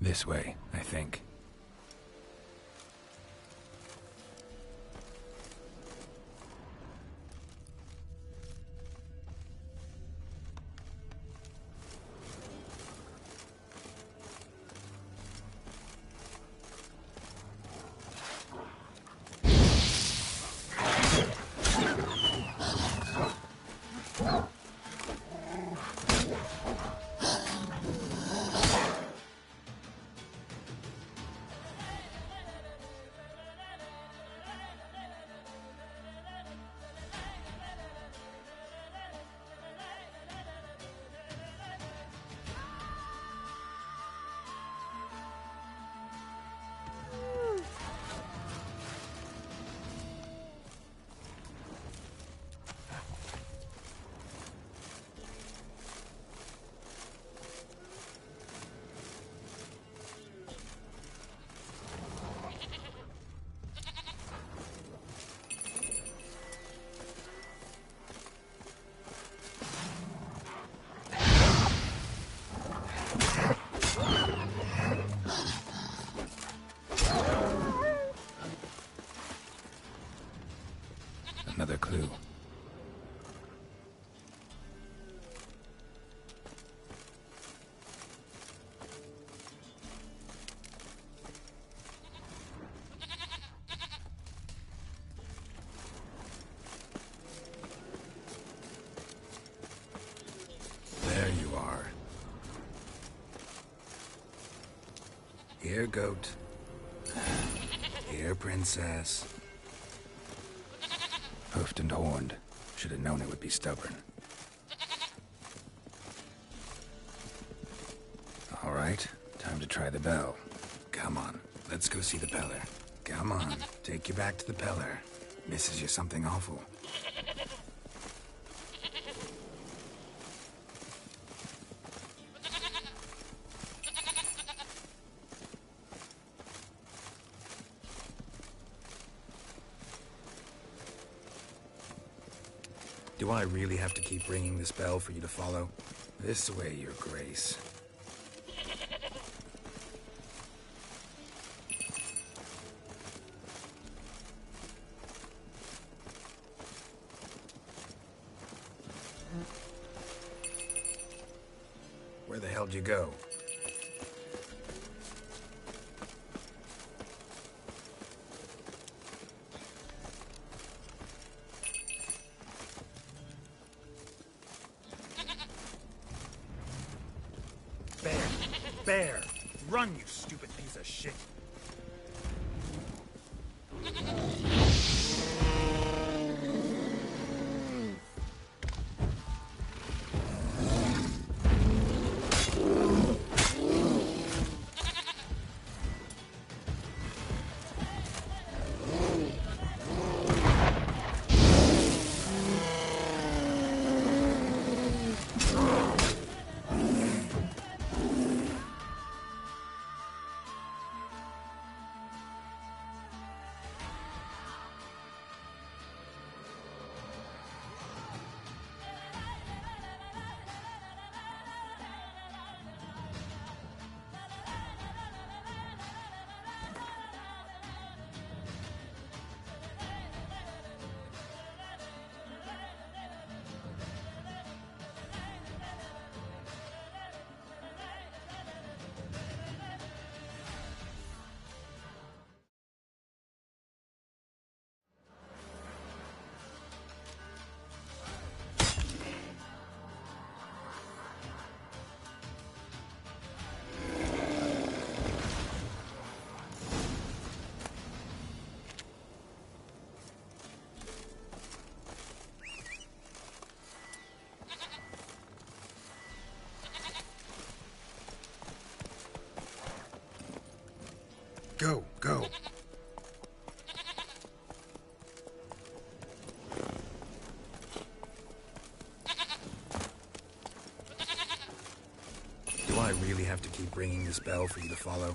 This way, I think. Another clue. There you are. Here, goat. Here, princess. Hoofed and horned. Should have known it would be stubborn. All right, time to try the bell. Come on, let's go see the Peller. Come on, take you back to the Peller. Misses you something awful. Do I really have to keep ringing this bell for you to follow? This way, Your Grace. Where the hell did you go? Bear! Run, you stupid piece of shit! Go, go. Do I really have to keep ringing this bell for you to follow?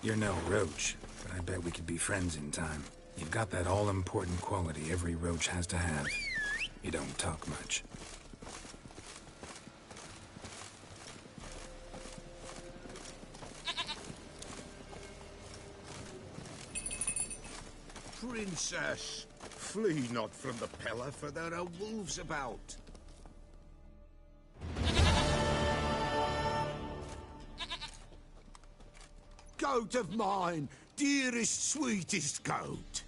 You're no roach, but I bet we could be friends in time. You've got that all-important quality every roach has to have. You don't talk much. Princess, flee not from the Pella, for there are wolves about. Goat of mine, dearest, sweetest goat.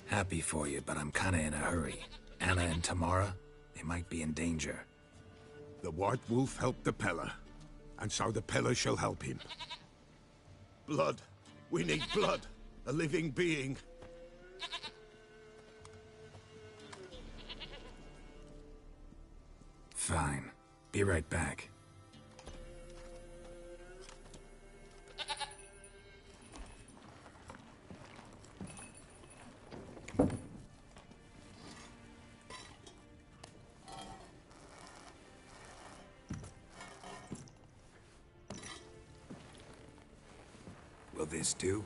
Happy for you, but I'm kinda in a hurry. Anna and Tamara, they might be in danger. The White Wolf helped the Pella, and so the Pella shall help him. Blood. We need blood. A living being. Fine. Be right back. Will this do?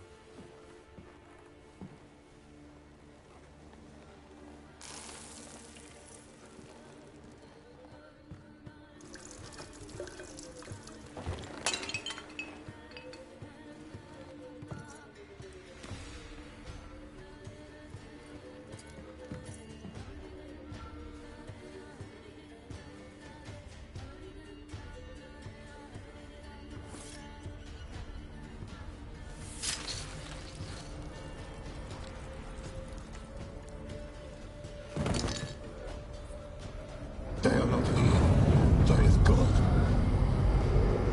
They are not here. There is blood.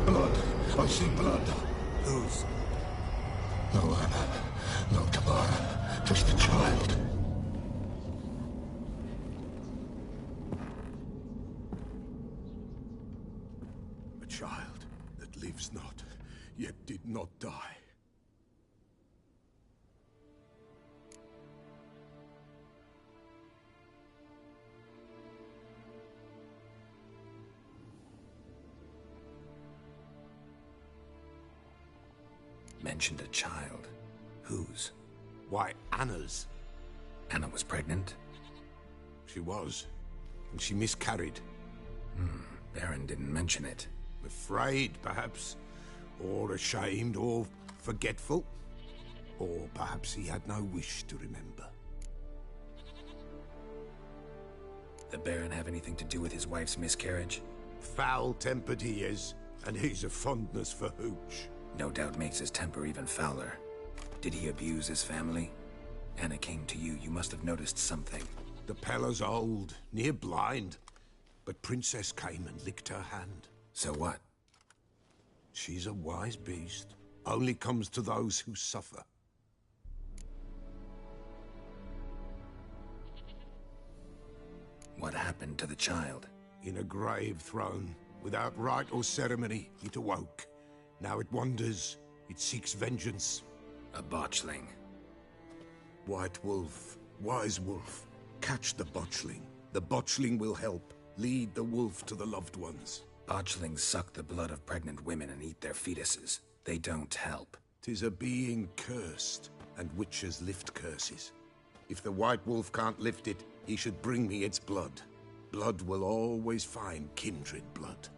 Blood. I see blood. Whose? No Anna. No Tamara. Just a child. A child that lives not, yet did not die. Mentioned a child. Whose? Why, Anna's. Anna was pregnant? She was. And she miscarried. Baron didn't mention it. Afraid, perhaps. Or ashamed, or forgetful. Or perhaps he had no wish to remember. The Baron have anything to do with his wife's miscarriage? Foul-tempered he is, and he's a fondness for hooch. No doubt makes his temper even fouler. Did he abuse his family? Anna came to you. You must have noticed something. The Pella's old, near blind. But Princess came and licked her hand. So what? She's a wise beast. Only comes to those who suffer. What happened to the child? In a grave thrown, without rite or ceremony, it awoke. Now it wanders, it seeks vengeance. A botchling. White Wolf, Wise Wolf, catch the botchling. The botchling will help, lead the wolf to the loved ones. Botchlings suck the blood of pregnant women and eat their fetuses. They don't help. 'Tis a being cursed, and witches lift curses. If the White Wolf can't lift it, he should bring me its blood. Blood will always find kindred blood.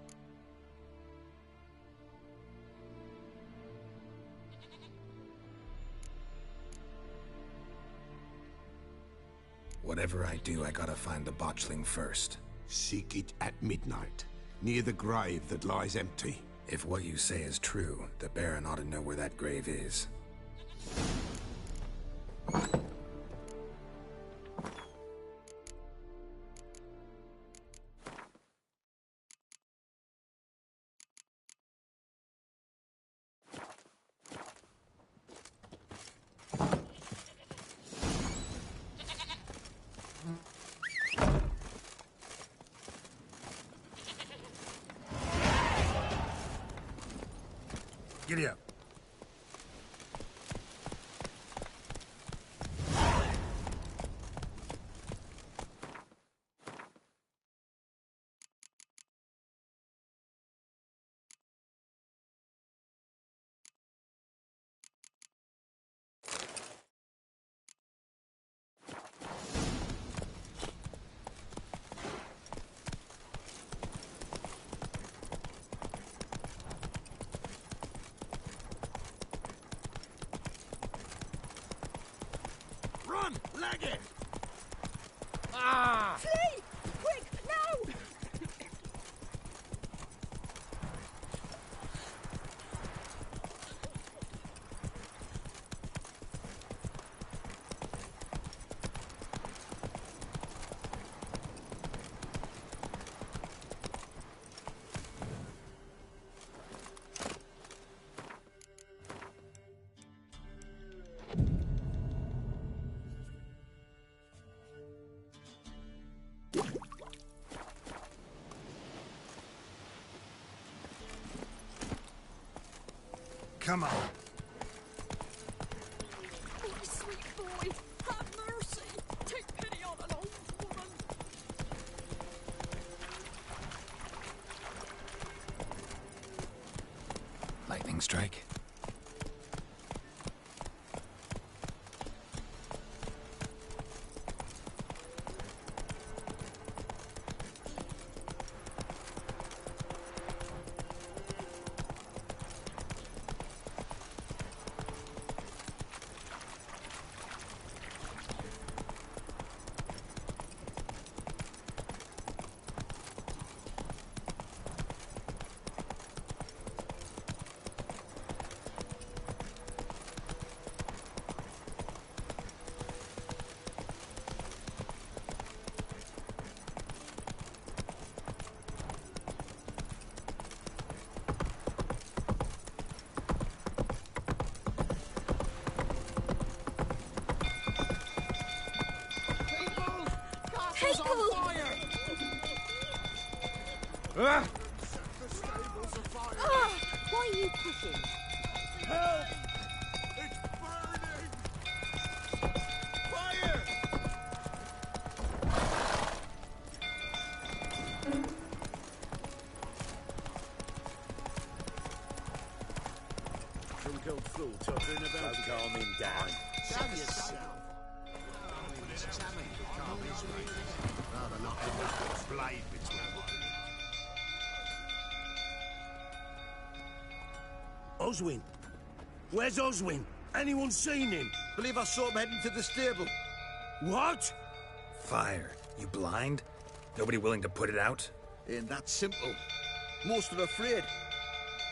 Whatever I do, I gotta find the botchling first. Seek it at midnight, near the grave that lies empty. If what you say is true, the Baron ought to know where that grave is. Giddy up. Run! Leg it! Ah! Flee! Quick, now! Come on. Oh, my sweet boy, have mercy! Take pity on an old woman! Lightning strike. People! Ah! The stable's afire! Ah! Why are you pushing? Help! It's burning! Fire! Drunk old fool tottering about. Don't calm him down. Calm yourself. Rather not end up with a blade between them. Oswin? Where's Oswin? Anyone seen him? Believe I saw him heading to the stable. What? Fire. You blind? Nobody willing to put it out? Ain't that simple. Most are afraid.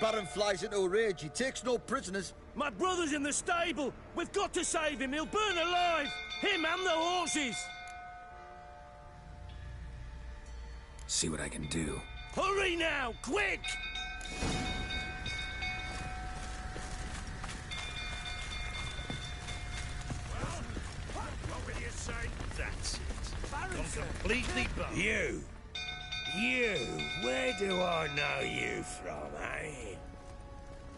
Baron flies into a rage. He takes no prisoners. My brother's in the stable. We've got to save him. He'll burn alive. Him and the horses. See what I can do. Hurry now, quick! What will you say? That's it. Gone completely bummed. You, where do I know you from, eh?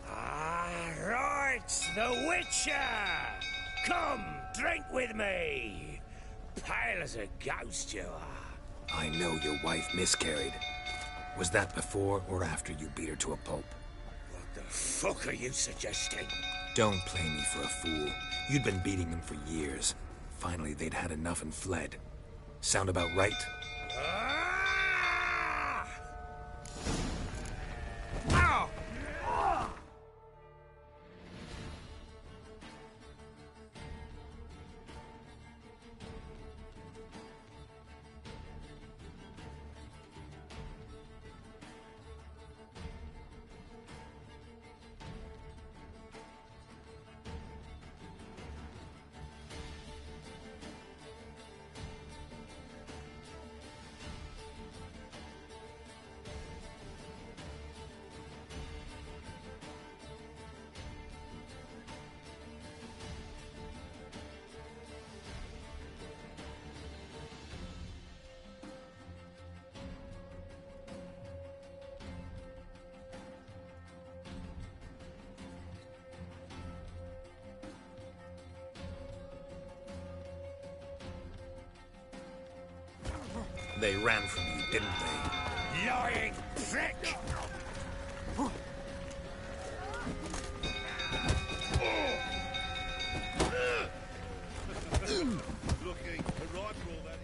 Ah, right, the Witcher! Come, drink with me! Pale as a ghost you are. I know your wife miscarried. Was that before or after you beat her to a pulp? What the fuck are you suggesting? Don't play me for a fool. You'd been beating them for years. Finally, they'd had enough and fled. Sound about right? Ah! Ow! They ran from you, didn't they? Lying prick! Lucky, the rifle that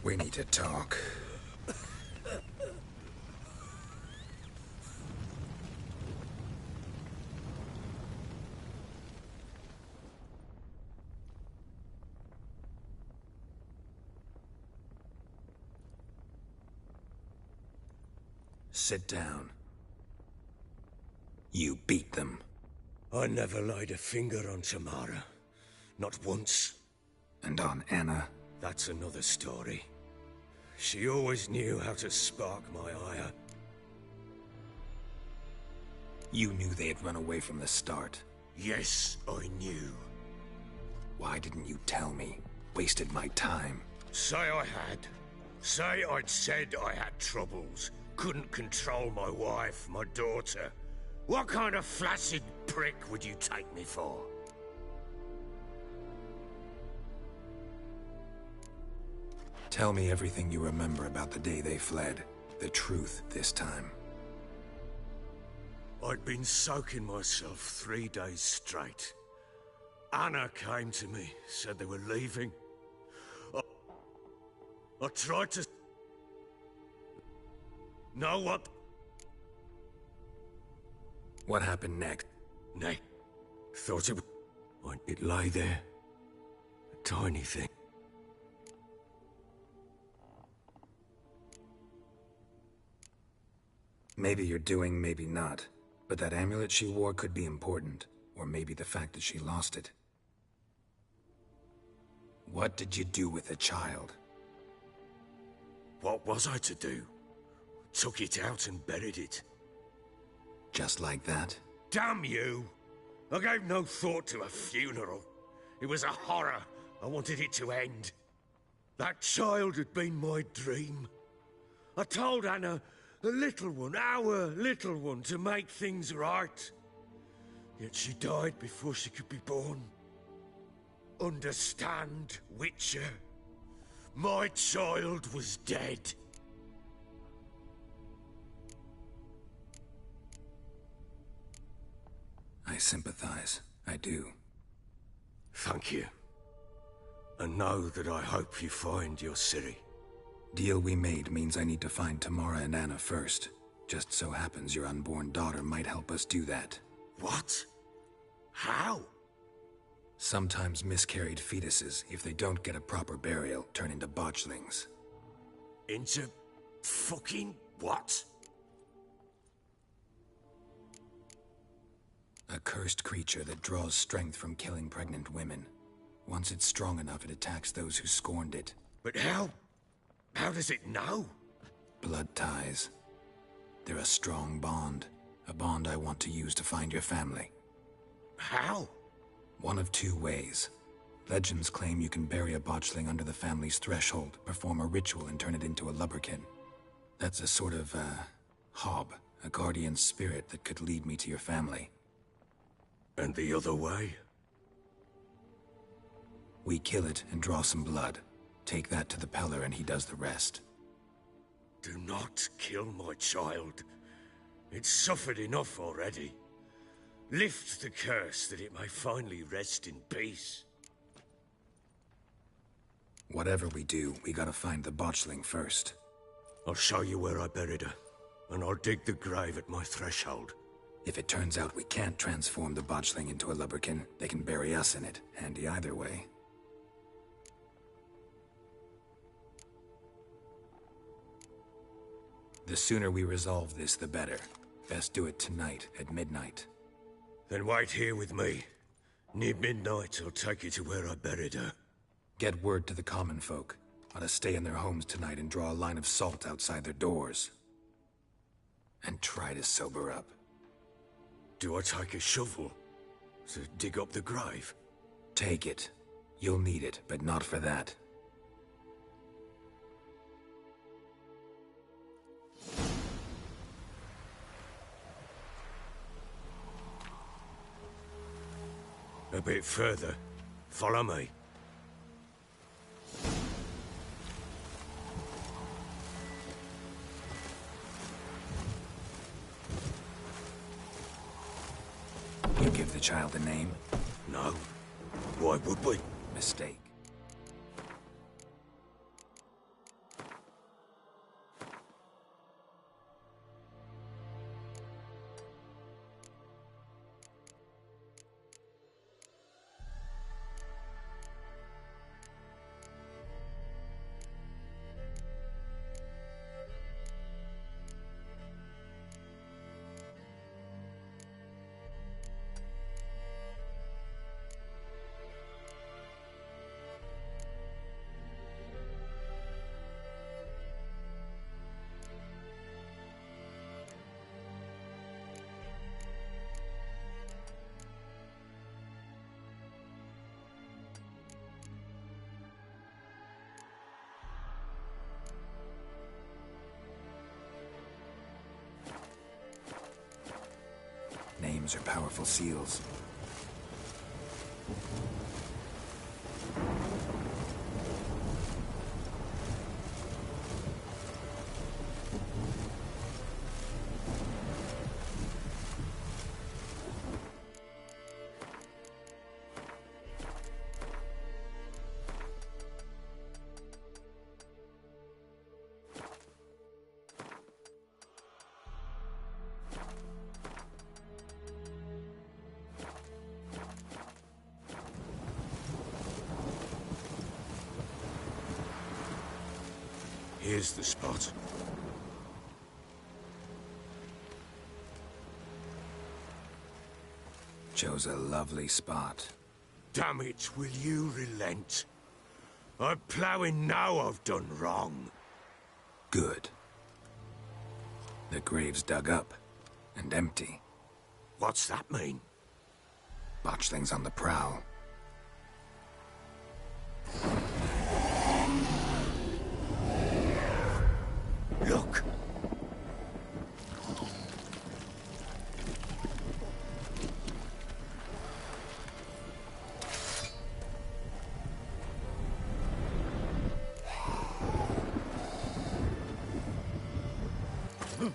We need to talk. Sit down. You beat them. I never laid a finger on Tamara. Not once. And on Anna? That's another story. She always knew how to spark my ire. You knew they had run away from the start. Yes, I knew. Why didn't you tell me? Wasted my time. Say I had. Say I'd said I had troubles. Couldn't control my wife, my daughter. What kind of flaccid prick would you take me for? Tell me everything you remember about the day they fled. The truth this time. I'd been soaking myself 3 days straight. Anna came to me, said they were leaving. I tried to... Know what? What happened next? Nay, thought it would... It lay there. A tiny thing. Maybe you're doing, maybe not. But that amulet she wore could be important. Or maybe the fact that she lost it. What did you do with the child? What was I to do? Took it out and buried it. Just like that? Damn you! I gave no thought to a funeral. It was a horror. I wanted it to end. That child had been my dream. I told Anna, the little one, our little one, to make things right. Yet she died before she could be born. Understand, Witcher? My child was dead. I sympathize. I do. Thank you. And know that I hope you find your Ciri. Deal we made means I need to find Tamara and Anna first. Just so happens your unborn daughter might help us do that. What? How? Sometimes miscarried fetuses, if they don't get a proper burial, turn into botchlings. Into... fucking what? A cursed creature that draws strength from killing pregnant women. Once it's strong enough, it attacks those who scorned it. But how? How does it know? Blood ties. They're a strong bond. A bond I want to use to find your family. How? One of two ways. Legends claim you can bury a botchling under the family's threshold, perform a ritual, and turn it into a lubberkin. That's a sort of, hob, a guardian spirit that could lead me to your family. And the other way? We kill it and draw some blood. Take that to the Peller and he does the rest. Do not kill my child. It's suffered enough already. Lift the curse that it may finally rest in peace. Whatever we do, we gotta find the botchling first. I'll show you where I buried her, and I'll dig the grave at my threshold. If it turns out we can't transform the botchling into a lubberkin, they can bury us in it. Handy either way. The sooner we resolve this, the better. Best do it tonight, at midnight. Then wait here with me. Near midnight, I'll take you to where I buried her. Get word to the common folk. Ought to stay in their homes tonight and draw a line of salt outside their doors. And try to sober up. Do I take a shovel to dig up the grave? Take it. You'll need it, but not for that. A bit further. Follow me. You give the child a name? No. Why would we? Mistake. Names are powerful seals. Here's the spot. Chose a lovely spot. Damn it, will you relent? I'm ploughing now I've done wrong. Good. The grave's dug up and empty. What's that mean? Botchling's on the prowl. Look!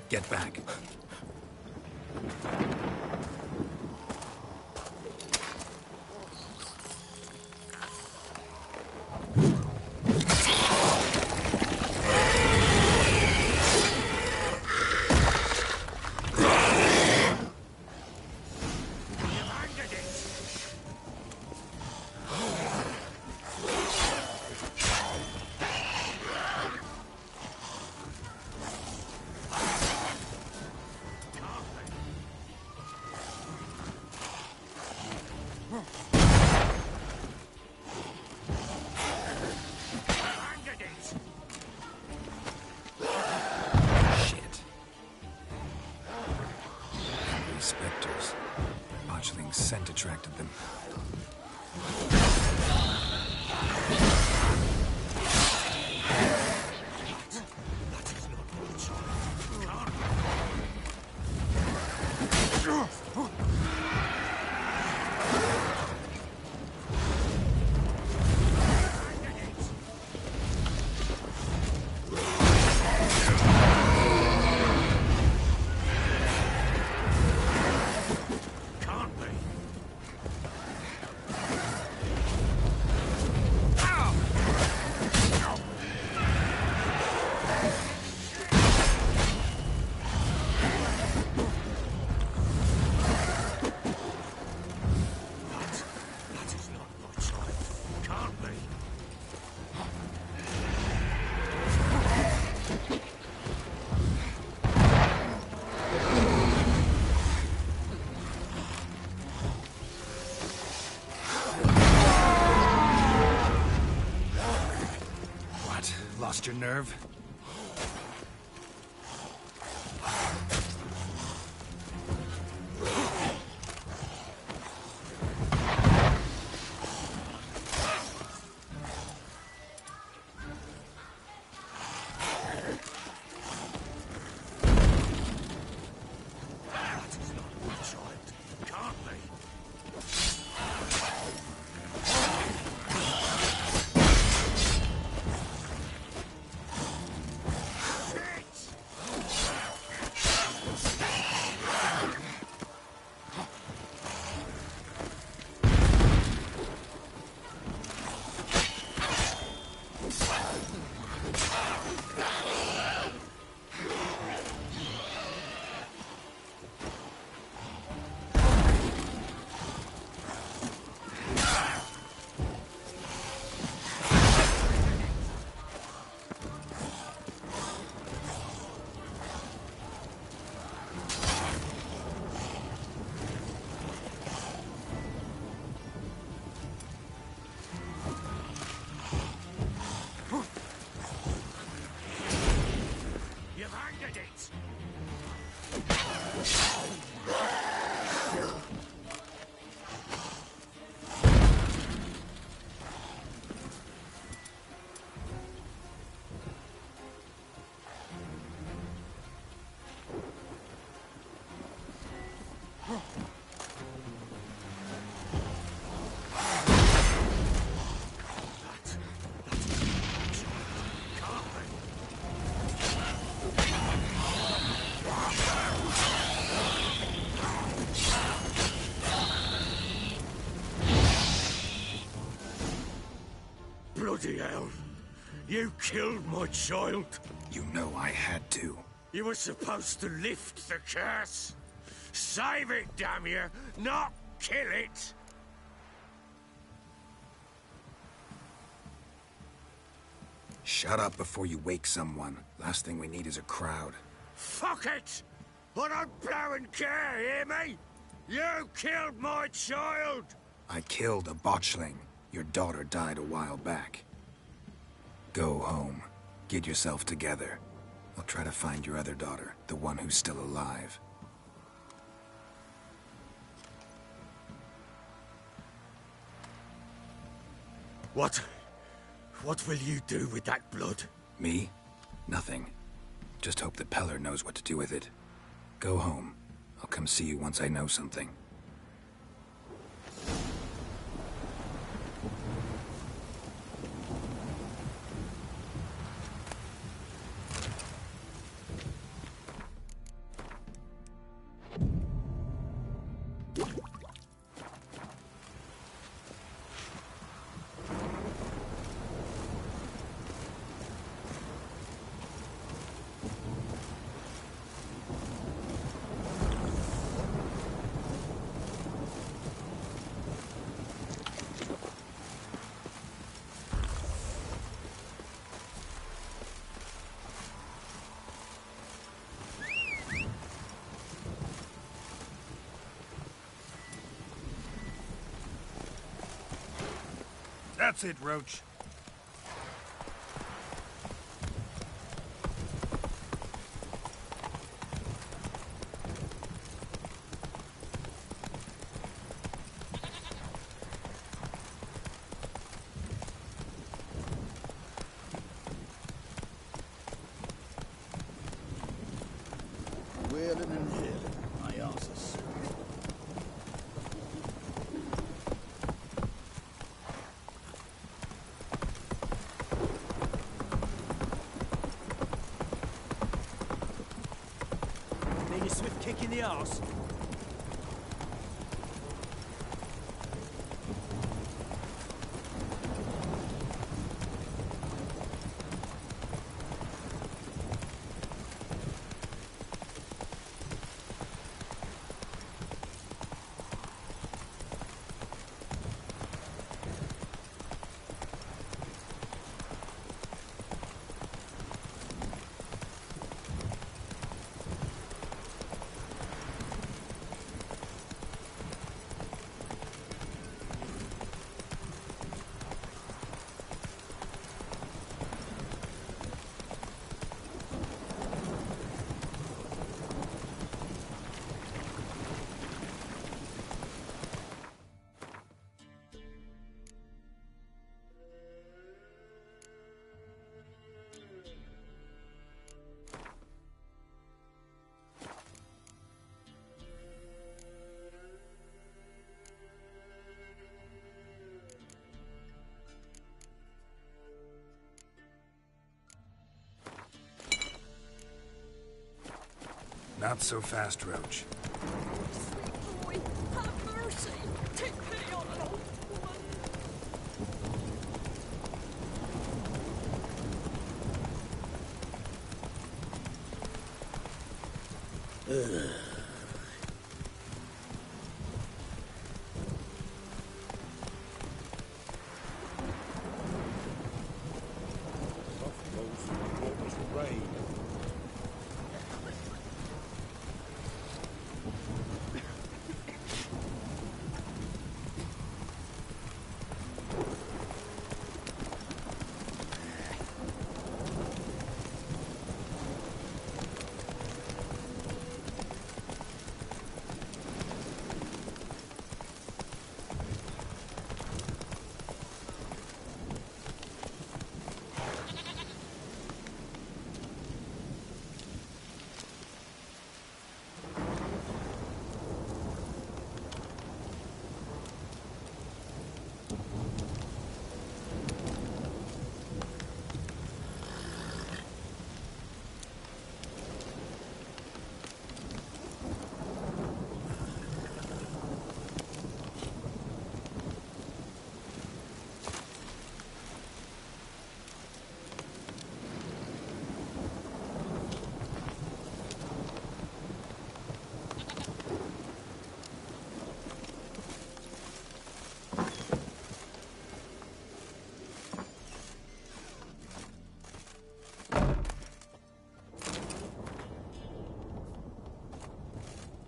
Get back. Scent attracted them. Lost your nerve? at it! Bloody hell! You killed my child! You know I had to. You were supposed to lift the curse! Save it, damn you! Not kill it! Shut up before you wake someone. Last thing we need is a crowd. Fuck it! I don't blow and care, hear me? You killed my child! I killed a botchling. Your daughter died a while back. Go home. Get yourself together. I'll try to find your other daughter, the one who's still alive. What will you do with that blood? Me? Nothing. Just hope that Peller knows what to do with it. Go home. I'll come see you once I know something. That's it, Roach. Wailing and hailing, my arse is serious. Need a swift kick in the arse. Not so fast, Roach. Sweet boy, have mercy. Take pity on an old woman.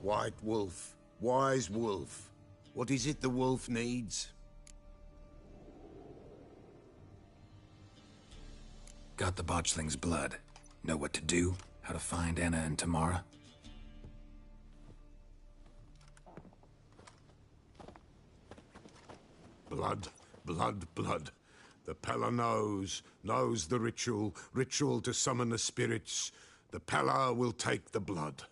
White wolf, wise wolf. What is it the wolf needs? Got the botchling's blood. Know what to do? How to find Anna and Tamara? Blood, blood, blood. The Pella knows the ritual to summon the spirits. The Pella will take the blood.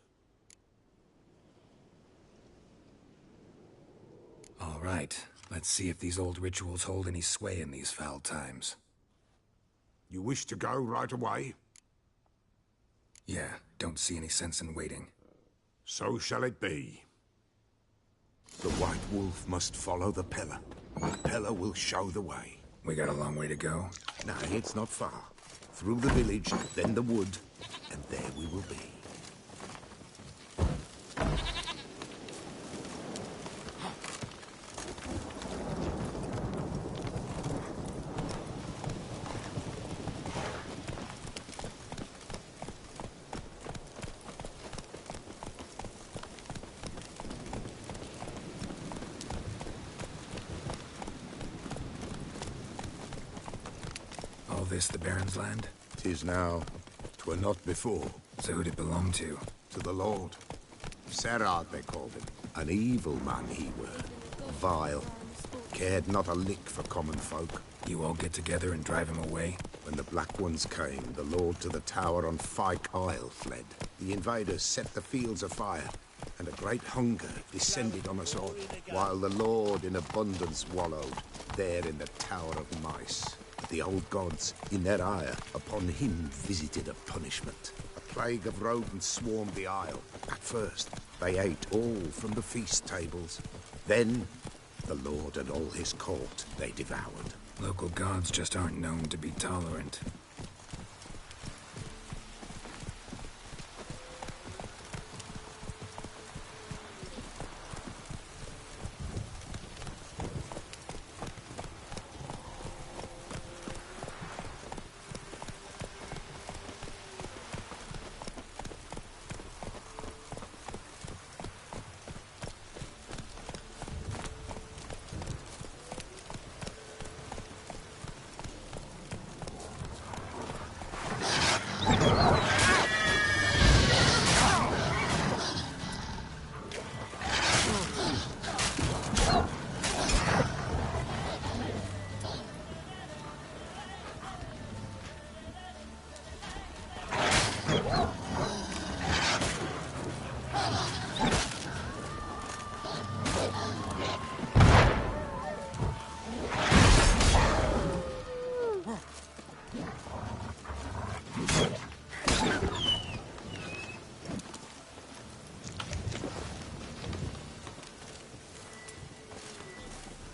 All right, let's see if these old rituals hold any sway in these foul times. You wish to go right away? Yeah, don't see any sense in waiting. So shall it be. The White Wolf must follow the Pella. The Pella will show the way. We got a long way to go. Nay, it's not far. Through the village, then the wood, and there we will be. All this the Baron's land? 'Tis now. 'Twere not before. So who'd it belong to? To the Lord. Serad, they called him. An evil man he were. Vile. Cared not a lick for common folk. You all get together and drive him away? When the Black Ones came, the Lord to the tower on Fyke Isle fled. The invaders set the fields afire, and a great hunger descended on us all, while the Lord in abundance wallowed, there in the Tower of Mice. But the old gods, in their ire, upon him visited a punishment. A plague of rodents swarmed the isle. At first, they ate all from the feast tables. Then, the Lord and all his court they devoured. Local gods just aren't known to be tolerant.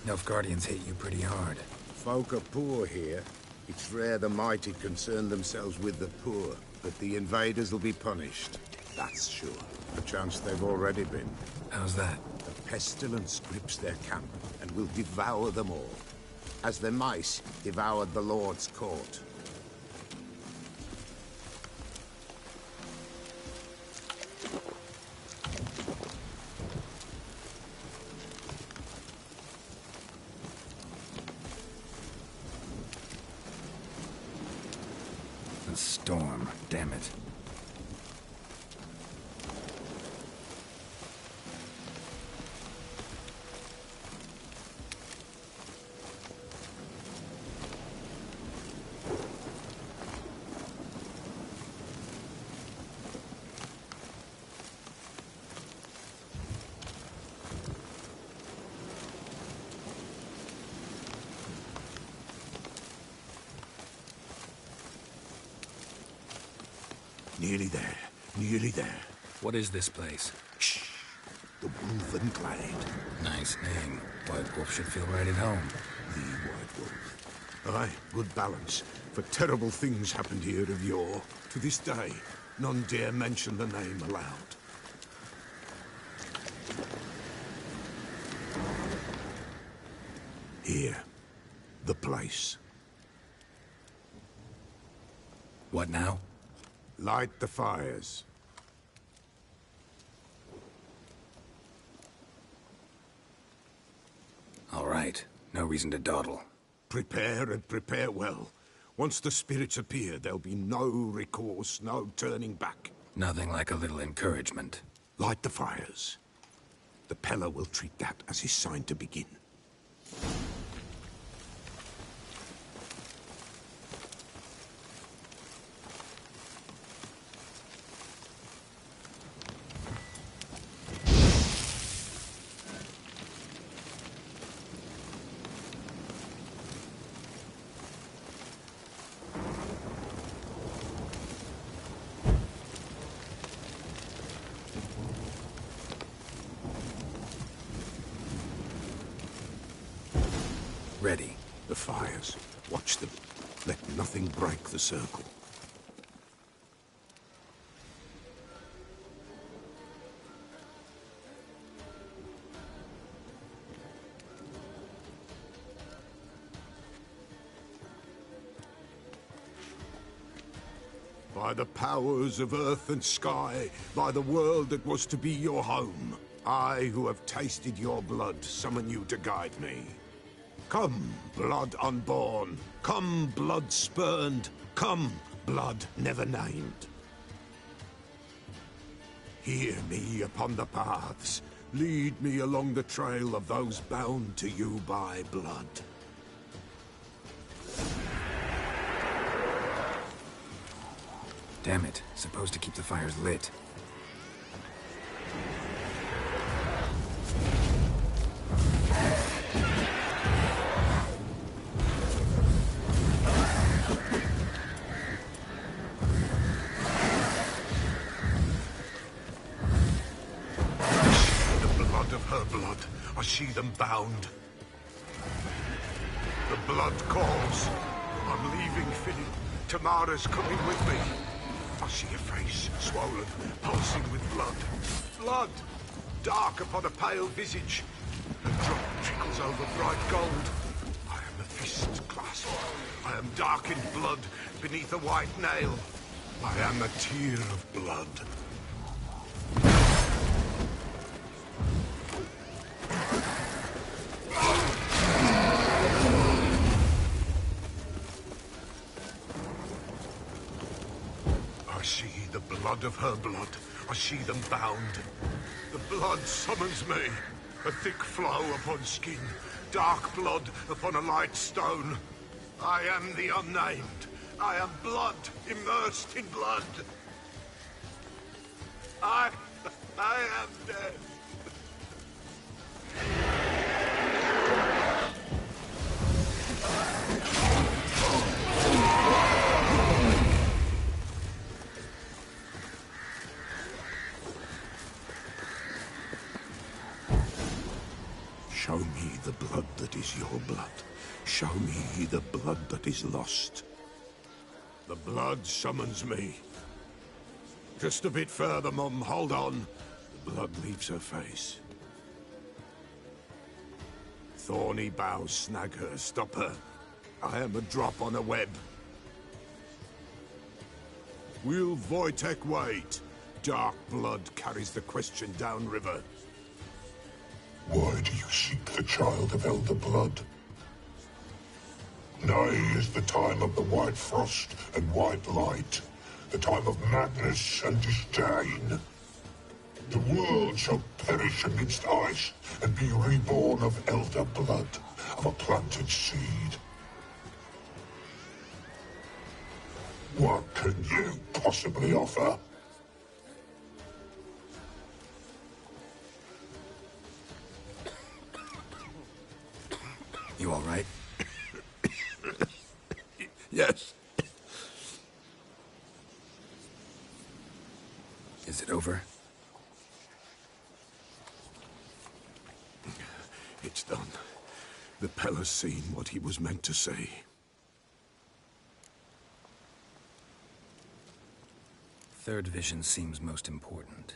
Nilfgaardians hit you pretty hard. Folk are poor here. It's rare the mighty concern themselves with the poor, but the invaders will be punished. That's sure. Perchance they've already been. How's that? The pestilence grips their camp and will devour them all, as the mice devoured the Lord's court. The storm, damn it. Nearly there. Nearly there. What is this place? Shh. The Wolven Glade. Nice name. White Wolf should feel right at home. The White Wolf. Aye, good balance. For terrible things happened here of yore. To this day, none dare mention the name aloud. Here. The place. What now? Light the fires. All right. No reason to dawdle. Prepare and prepare well. Once the spirits appear, there'll be no recourse, no turning back. Nothing like a little encouragement. Light the fires. The Peller will treat that as his sign to begin. Ready. The fires. Watch them. Let nothing break the circle. By the powers of earth and sky, by the world that was to be your home, I, who have tasted your blood, summon you to guide me. Come, blood unborn. Come, blood spurned. Come, blood never named. Hear me upon the paths. Lead me along the trail of those bound to you by blood. Damn it. Supposed to keep the fires lit. I see them bound. The blood calls. I'm leaving, Philip. Tamara's coming with me. I see a face, swollen, pulsing with blood. Blood! Dark upon a pale visage. A drop trickles over bright gold. I am a fist clasped. I am dark in blood beneath a white nail. I am a tear of blood. I see the blood of her blood. I see them bound. The blood summons me. A thick flow upon skin. Dark blood upon a light stone. I am the unnamed. I am blood immersed in blood. I am dead. Show me the blood that is your blood. Show me the blood that is lost. The blood summons me. Just a bit further, Mum. Hold on. The blood leaves her face. Thorny boughs snag her. Stop her. I am a drop on a web. Will Wojtek wait? Dark blood carries the question downriver. Why do you seek the child of Elder Blood? Nigh is the time of the white frost and white light, the time of madness and disdain. The world shall perish amidst ice and be reborn of Elder Blood, of a planted seed. What can you possibly offer? You all right? Yes. Is it over? It's done. The Peller's seen what he was meant to see. Third vision seems most important.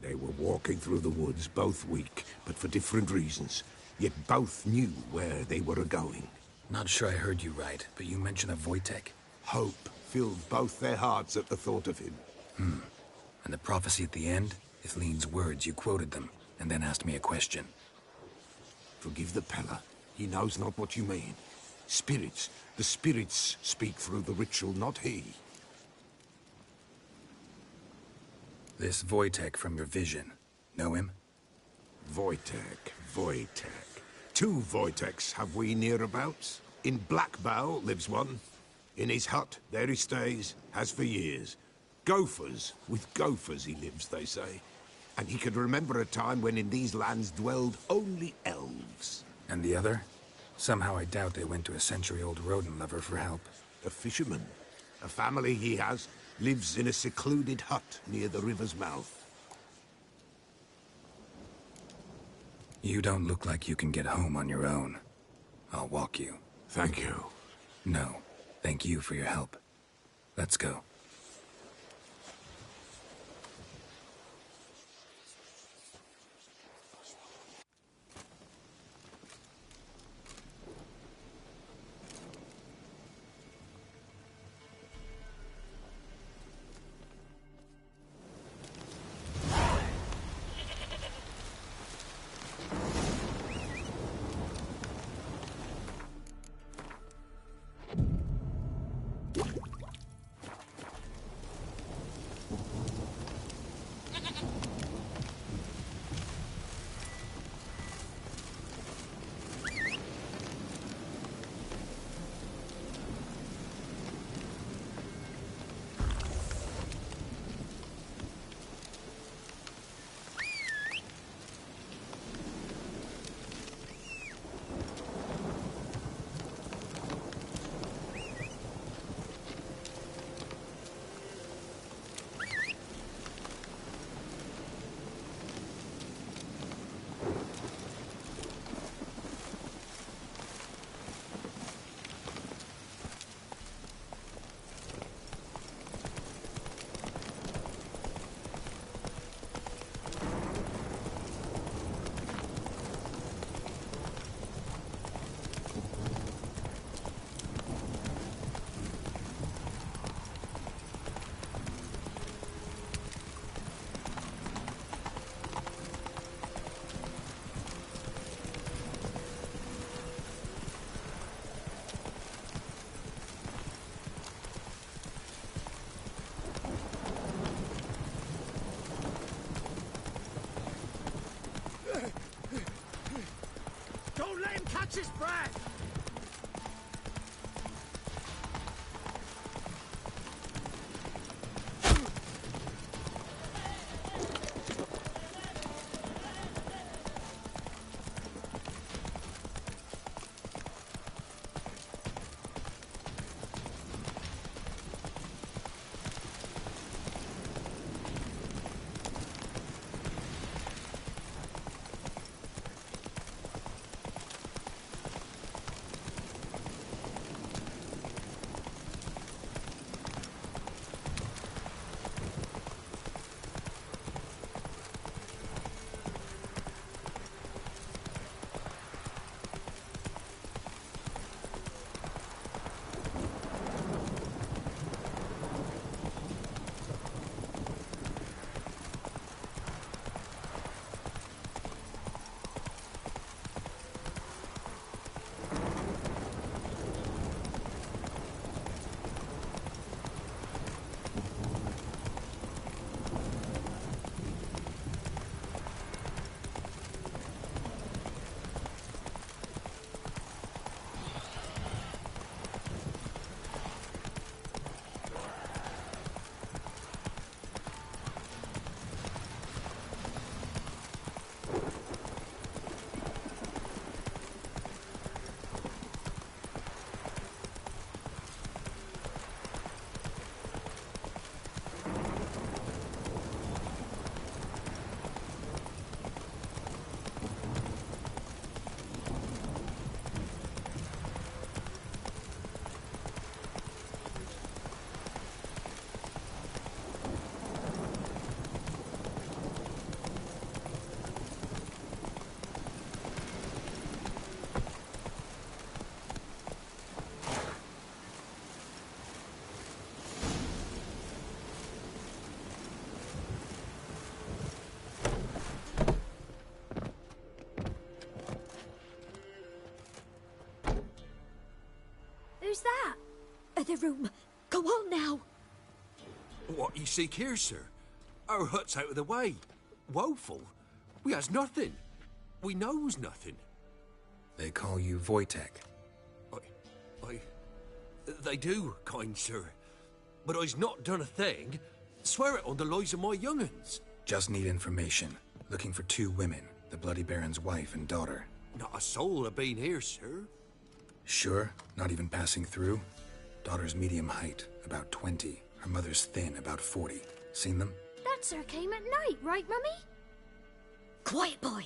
They were walking through the woods, both weak, but for different reasons. Yet both knew where they were going. Not sure I heard you right, but you mentioned a Wojtek. Hope filled both their hearts at the thought of him. And the prophecy at the end? If Lean's words, you quoted them, and then asked me a question. Forgive the Pella. He knows not what you mean. Spirits. The spirits speak through the ritual, not he. This Wojtek from your vision. Know him? Wojtek. 2 Wojteks have we nearabouts. In Blackbow lives one. In his hut, there he stays, has for years. Gophers, with gophers he lives, they say. And he could remember a time when in these lands dwelled only elves. And the other? Somehow I doubt they went to a century-old rodent lover for help. A fisherman. A family he has, lives in a secluded hut near the river's mouth. You don't look like you can get home on your own. I'll walk you. Thank you. No, thank you for your help. Let's go. Don't let him catch his breath! spare room. Go on now. What you seek here, sir? Our hut's out of the way. Woeful. We has nothing. We knows nothing. They call you Wojtek. They do, kind sir. But I's not done a thing. Swear it on the lives of my young'uns. Just need information. Looking for 2 women, the Bloody Baron's wife and daughter. Not a soul have been here, sir. Sure? Not even passing through? Daughter's medium height, about 20. Her mother's thin, about 40. Seen them? That sir came at night, right, Mummy? Quiet, boy.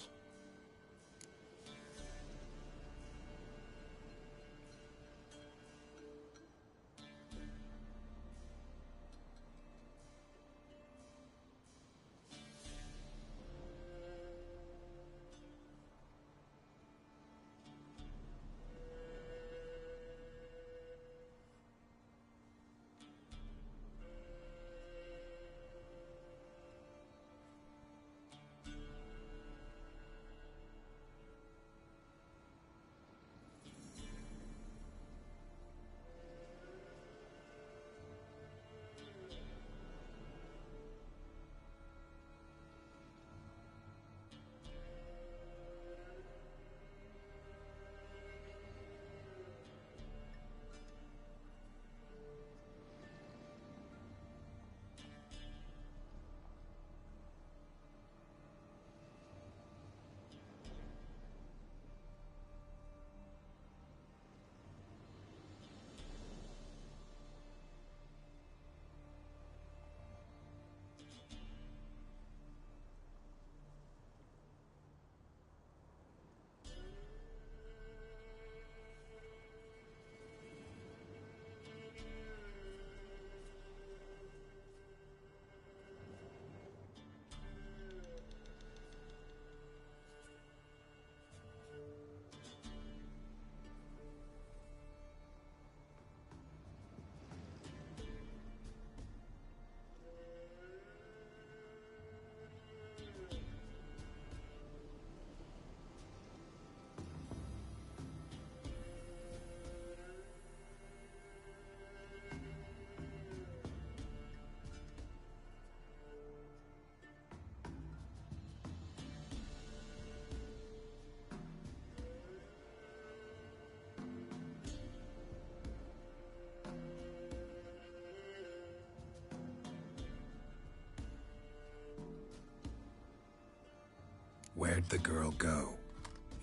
Where'd the girl go?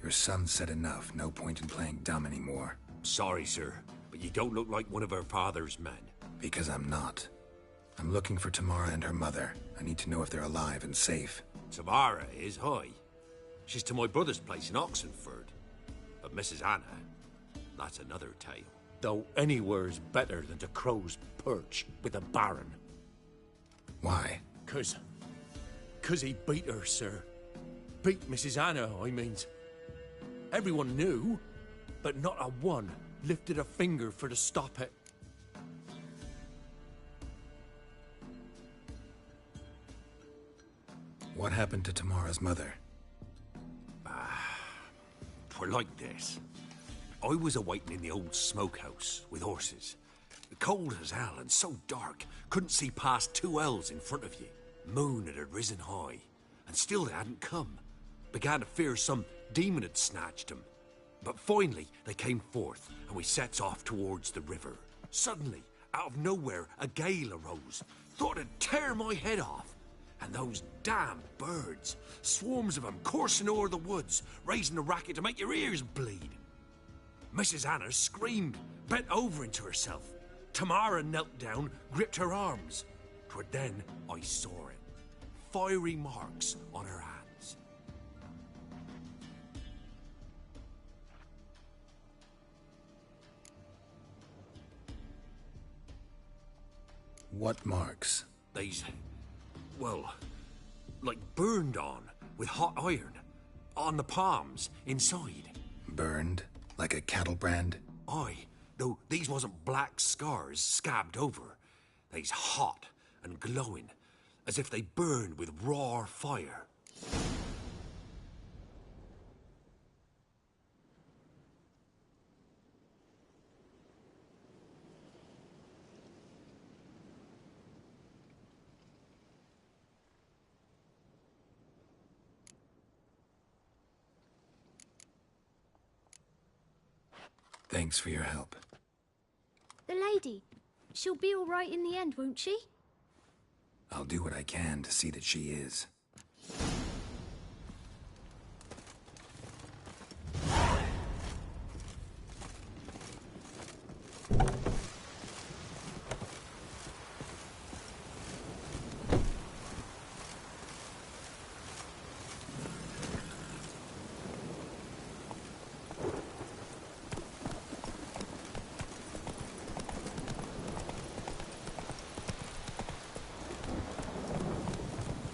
Your son said enough. No point in playing dumb anymore. Sorry, sir, but you don't look like one of her father's men. Because I'm not. I'm looking for Tamara and her mother. I need to know if they're alive and safe. Tamara is, hi. She's to my brother's place in Oxenford. But Mrs. Anna, that's another tale. Though anywhere's better than to Crow's Perch with a Baron. Why? 'Cause he beat her, sir. Beat Mrs. Anna, I means. Everyone knew, but not a one lifted a finger for to stop it. What happened to Tamara's mother? Twere like this. I was awaiting in the old smokehouse with horses. Cold as hell and so dark, couldn't see past 2 ells in front of you. Moon had risen high, and still they hadn't come. Began to fear some demon had snatched them. But finally they came forth, and we sets off towards the river. Suddenly, out of nowhere, a gale arose. Thought it'd tear my head off. And those damn birds, swarms of them coursing o'er the woods, raising a racket to make your ears bleed. Mrs. Anna screamed, bent over into herself. Tamara knelt down, gripped her arms. 'Twere then I saw it. Fiery marks on her hands. What marks? They's, well, like burned on with hot iron. On the palms, inside. Burned? Like a cattle brand? Aye, though these wasn't black scars scabbed over. They's hot and glowing, as if they burned with raw fire. Thanks for your help. The lady. She'll be all right in the end, won't she? I'll do what I can to see that she is.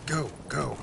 Go, go.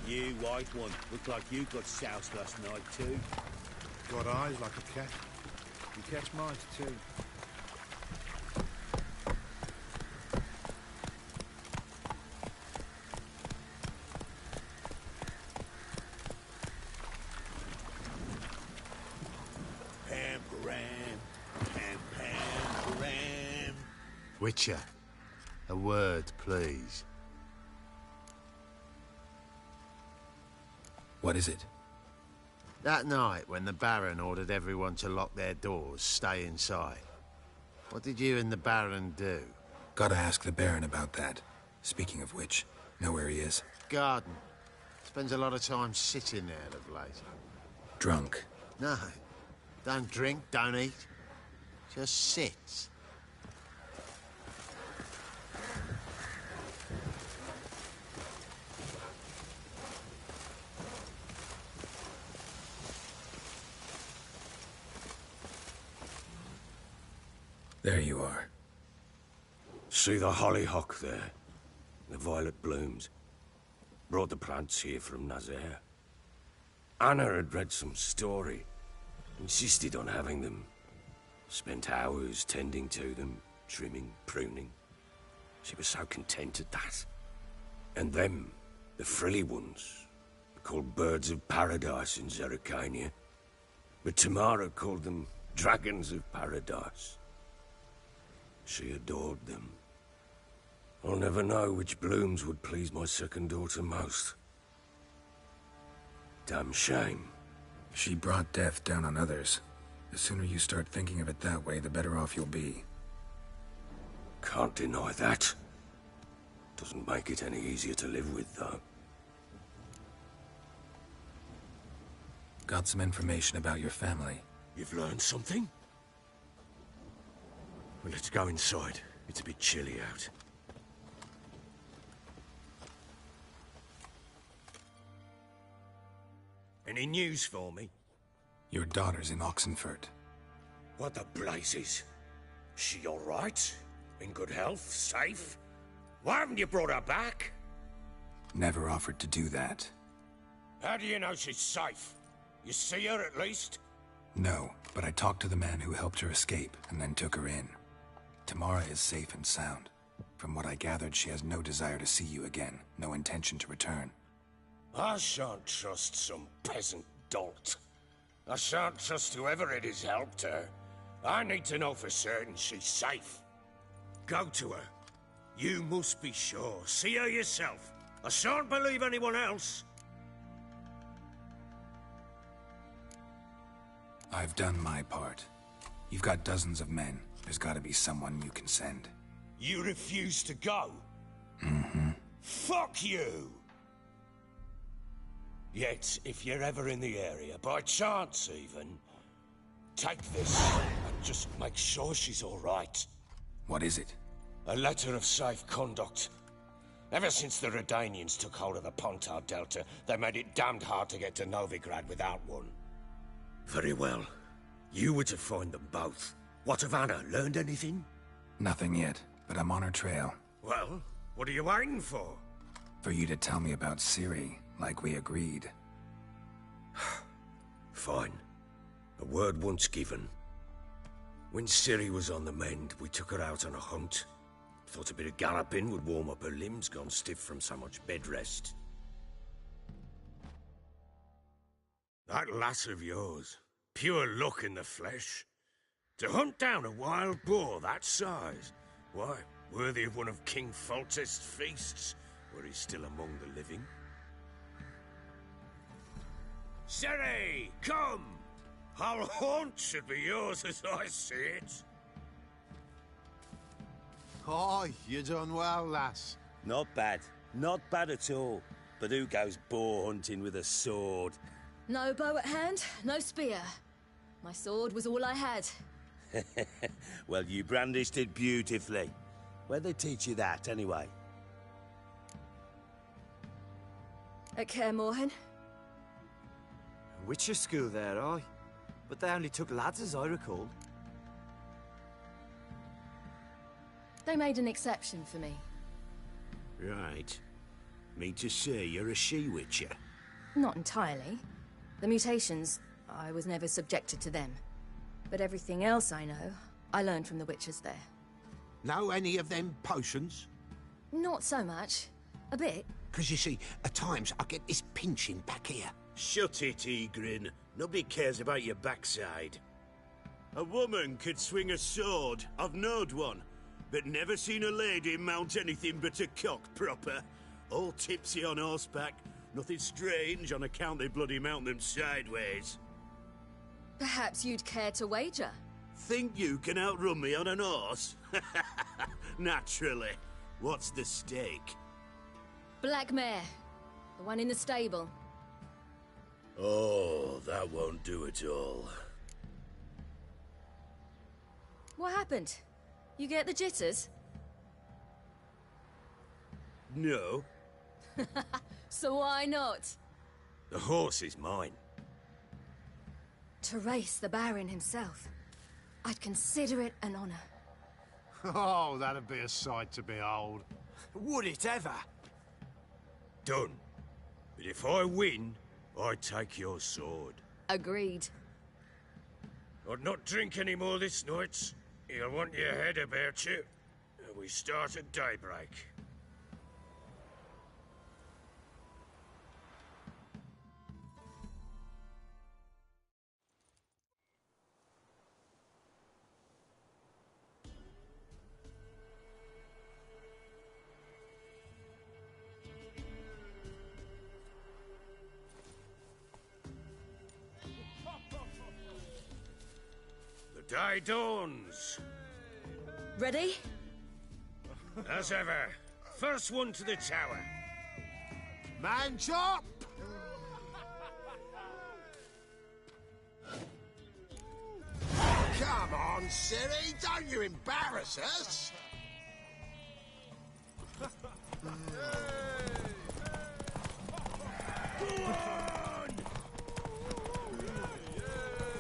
You, white one, look like you got soused last night too. Got eyes like a cat. You catch mice too. Pam. Witcher, a word, please. What is it? That night, when the Baron ordered everyone to lock their doors, stay inside, what did you and the Baron do? Gotta ask the Baron about that. Speaking of which, know where he is? Garden. Spends a lot of time sitting there of late. Drunk. No. Don't drink, don't eat. Just sits. There you are. See the hollyhock there? The violet blooms. Brought the plants here from Nazaire. Anna had read some story. Insisted on having them. Spent hours tending to them, trimming, pruning. She was so content at that. And them, the frilly ones, called birds of paradise in Zerrikania. But Tamara called them dragons of paradise. She adored them. I'll never know which blooms would please my second daughter most. Damn shame. She brought death down on others. The sooner you start thinking of it that way, the better off you'll be. Can't deny that. Doesn't make it any easier to live with, though. Got some information about your family. You've learned something? Well, let's go inside. It's a bit chilly out. Any news for me? Your daughter's in Oxenfurt. What the blazes? She all right? In good health? Safe? Why haven't you brought her back? Never offered to do that. How do you know she's safe? You see her at least? No, but I talked to the man who helped her escape and then took her in. Tamara is safe and sound. From what I gathered, she has no desire to see you again, no intention to return. I shan't trust some peasant dolt. I shan't trust whoever it is helped her. I need to know for certain she's safe. Go to her. You must be sure. See her yourself. I shan't believe anyone else. I've done my part. You've got dozens of men. There's gotta be someone you can send. You refuse to go? Mm-hmm. Fuck you! Yet, if you're ever in the area, by chance even, take this and just make sure she's all right. What is it? A letter of safe conduct. Ever since the Redanians took hold of the Pontar Delta, they made it damned hard to get to Novigrad without one. Very well. You were to find them both. What of Anna? Learned anything? Nothing yet, but I'm on her trail. Well, what are you waiting for? For you to tell me about Ciri, like we agreed. Fine. A word once given. When Ciri was on the mend, we took her out on a hunt. Thought a bit of galloping would warm up her limbs, gone stiff from so much bed rest. That lass of yours, pure luck in the flesh. To hunt down a wild boar that size, why, worthy of one of King Foltest's feasts, were he still among the living. Ciri, come! Our haunt should be yours as I see it. Oh, you done well, lass. Not bad. Not bad at all. But who goes boar hunting with a sword? No bow at hand, no spear. My sword was all I had. Well, you brandished it beautifully. Where'd they teach you that, anyway? At Kaer Morhen. Witcher school there, aye. But they only took lads, as I recall. They made an exception for me. Right. Mean to say you're a she-witcher? Not entirely. The mutations, I was never subjected to them. But everything else I know, I learned from the witches there. Know any of them potions? Not so much. A bit. Because you see, at times I get this pinching back here. Shut it, Egrin. Nobody cares about your backside. A woman could swing a sword. I've knowed one. But never seen a lady mount anything but a cock proper. All tipsy on horseback. Nothing strange on account they bloody mount them sideways. Perhaps you'd care to wager? Think you can outrun me on an horse? Naturally. What's the stake? Black mare. The one in the stable. Oh, that won't do it all. What happened? You get the jitters? No. So why not? The horse is mine. To race the Baron himself. I'd consider it an honor. Oh, that'd be a sight to behold. Would it ever? Done. But if I win, I take your sword. Agreed. I'd not drink any more this night. You'll want your head about you. We start at daybreak. Day dawns. Ready? As ever. First one to the tower. Man chop! Come on, Siri, don't you embarrass us!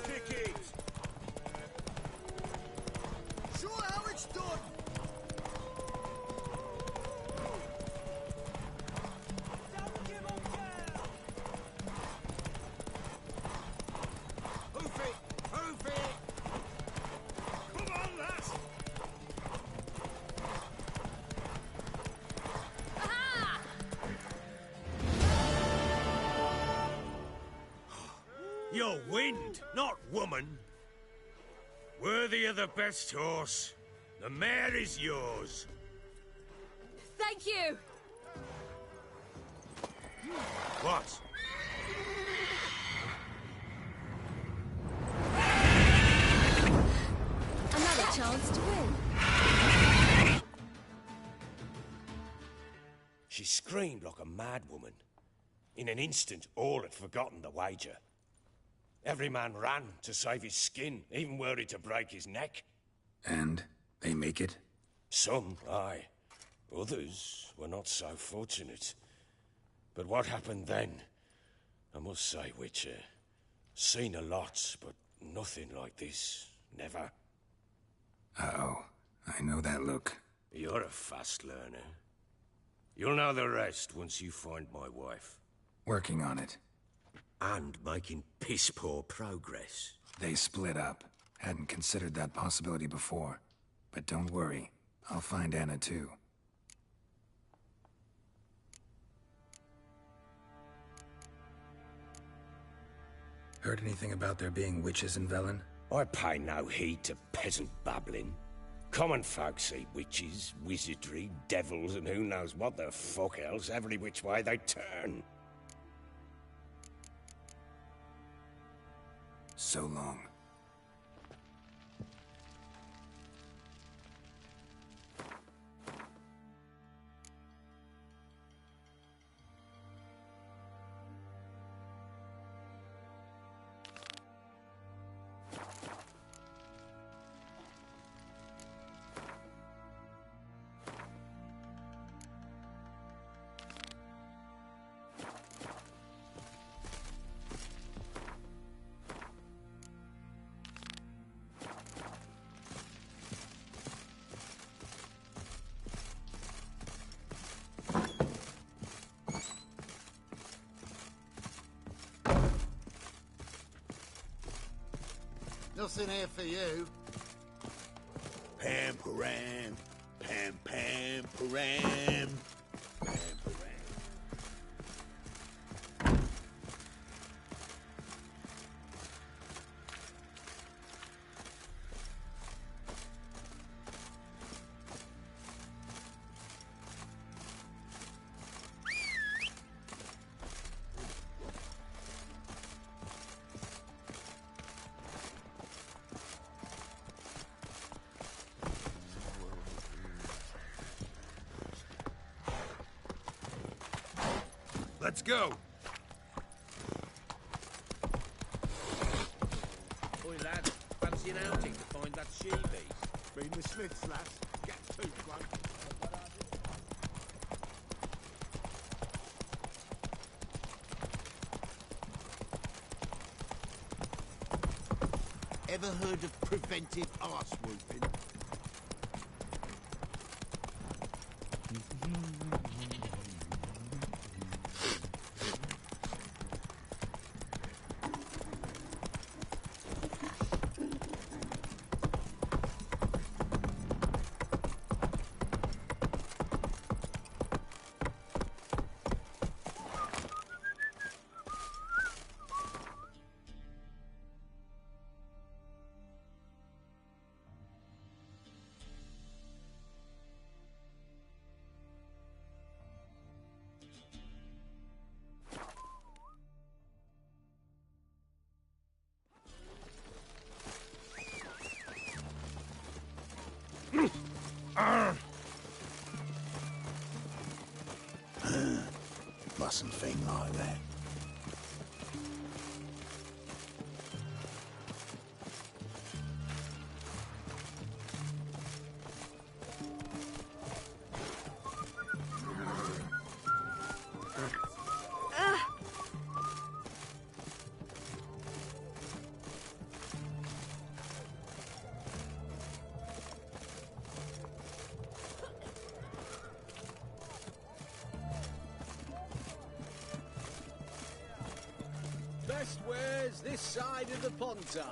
Kick it! Show how it's done! Hoof it! Hoof it! Come on, lass! You're wind, not woman. Worthy of the best horse. The mare is yours. Thank you! What? Another chance to win. She screamed like a mad woman. In an instant, all had forgotten the wager. Every man ran to save his skin, even were it to break his neck. And they make it? Some, aye. Others were not so fortunate. But what happened then? I must say, Witcher, seen a lot, but nothing like this. Never. Uh-oh. I know that look. You're a fast learner. You'll know the rest once you find my wife. Working on it. And making piss-poor progress. They split up. Hadn't considered that possibility before. But don't worry. I'll find Anna too. Heard anything about there being witches in Velen? I pay no heed to peasant babbling. Common folk see witches, wizardry, devils, and who knows what the fuck else every which way they turn. So long. Nothing here for you. Pam param, pam pam param, pam param. Let's go! Oi, lad. Fancy an outing to find that she-beast? Been the Smiths, lass. Gets too close. Ever heard of preventive arse whooping? mustn't think like that. Best wares this side of the Pontar.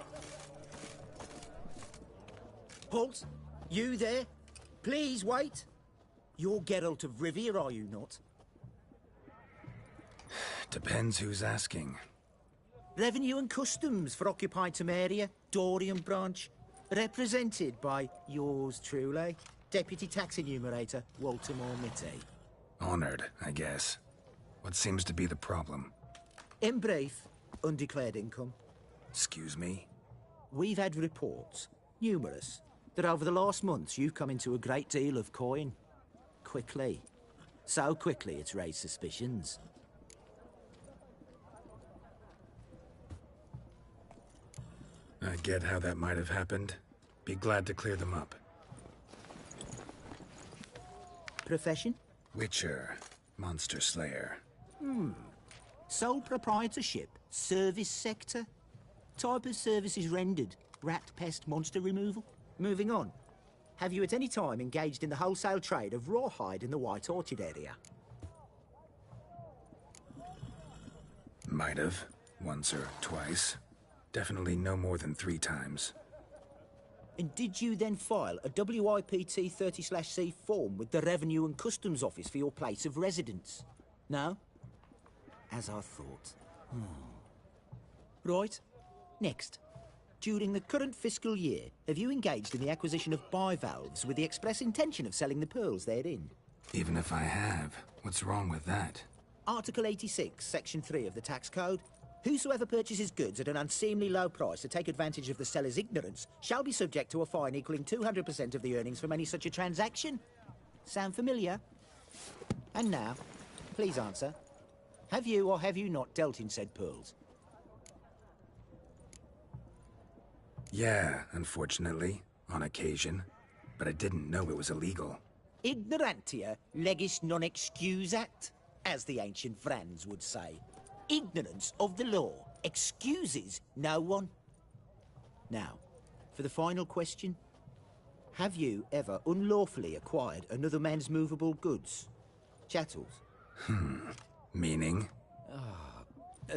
Halt! You there? Please wait. You're Geralt of Rivia, are you not? Depends who's asking. Revenue and Customs for occupied Temeria, Dorian branch, represented by yours truly, Deputy Tax Enumerator Walter Mitty. Honored, I guess. What seems to be the problem? In brief, undeclared income. Excuse me? We've had reports, numerous, that over the last months you've come into a great deal of coin. Quickly. So quickly it's raised suspicions. I get how that might have happened. Be glad to clear them up. Profession? Witcher. Monster Slayer. Sole proprietorship? Service sector? Type of services rendered? Rat, pest, monster removal? Moving on. Have you at any time engaged in the wholesale trade of rawhide in the White Orchard area? Might have. Once or twice. Definitely no more than 3 times. And did you then file a WIPT 30/C form with the Revenue and Customs Office for your place of residence? No? As I thought. Right. Next. During the current fiscal year, have you engaged in the acquisition of bivalves with the express intention of selling the pearls therein? Even if I have, what's wrong with that? Article 86, Section 3 of the Tax Code. Whosoever purchases goods at an unseemly low price to take advantage of the seller's ignorance shall be subject to a fine equaling 200% of the earnings from any such a transaction. Sound familiar? And now, please answer. Have you or have you not dealt in said pearls? Yeah, unfortunately, on occasion. But I didn't know it was illegal. Ignorantia legis non excusat, as the ancient Franz would say. Ignorance of the law excuses no one. Now, for the final question. Have you ever unlawfully acquired another man's movable goods? Chattels? Meaning?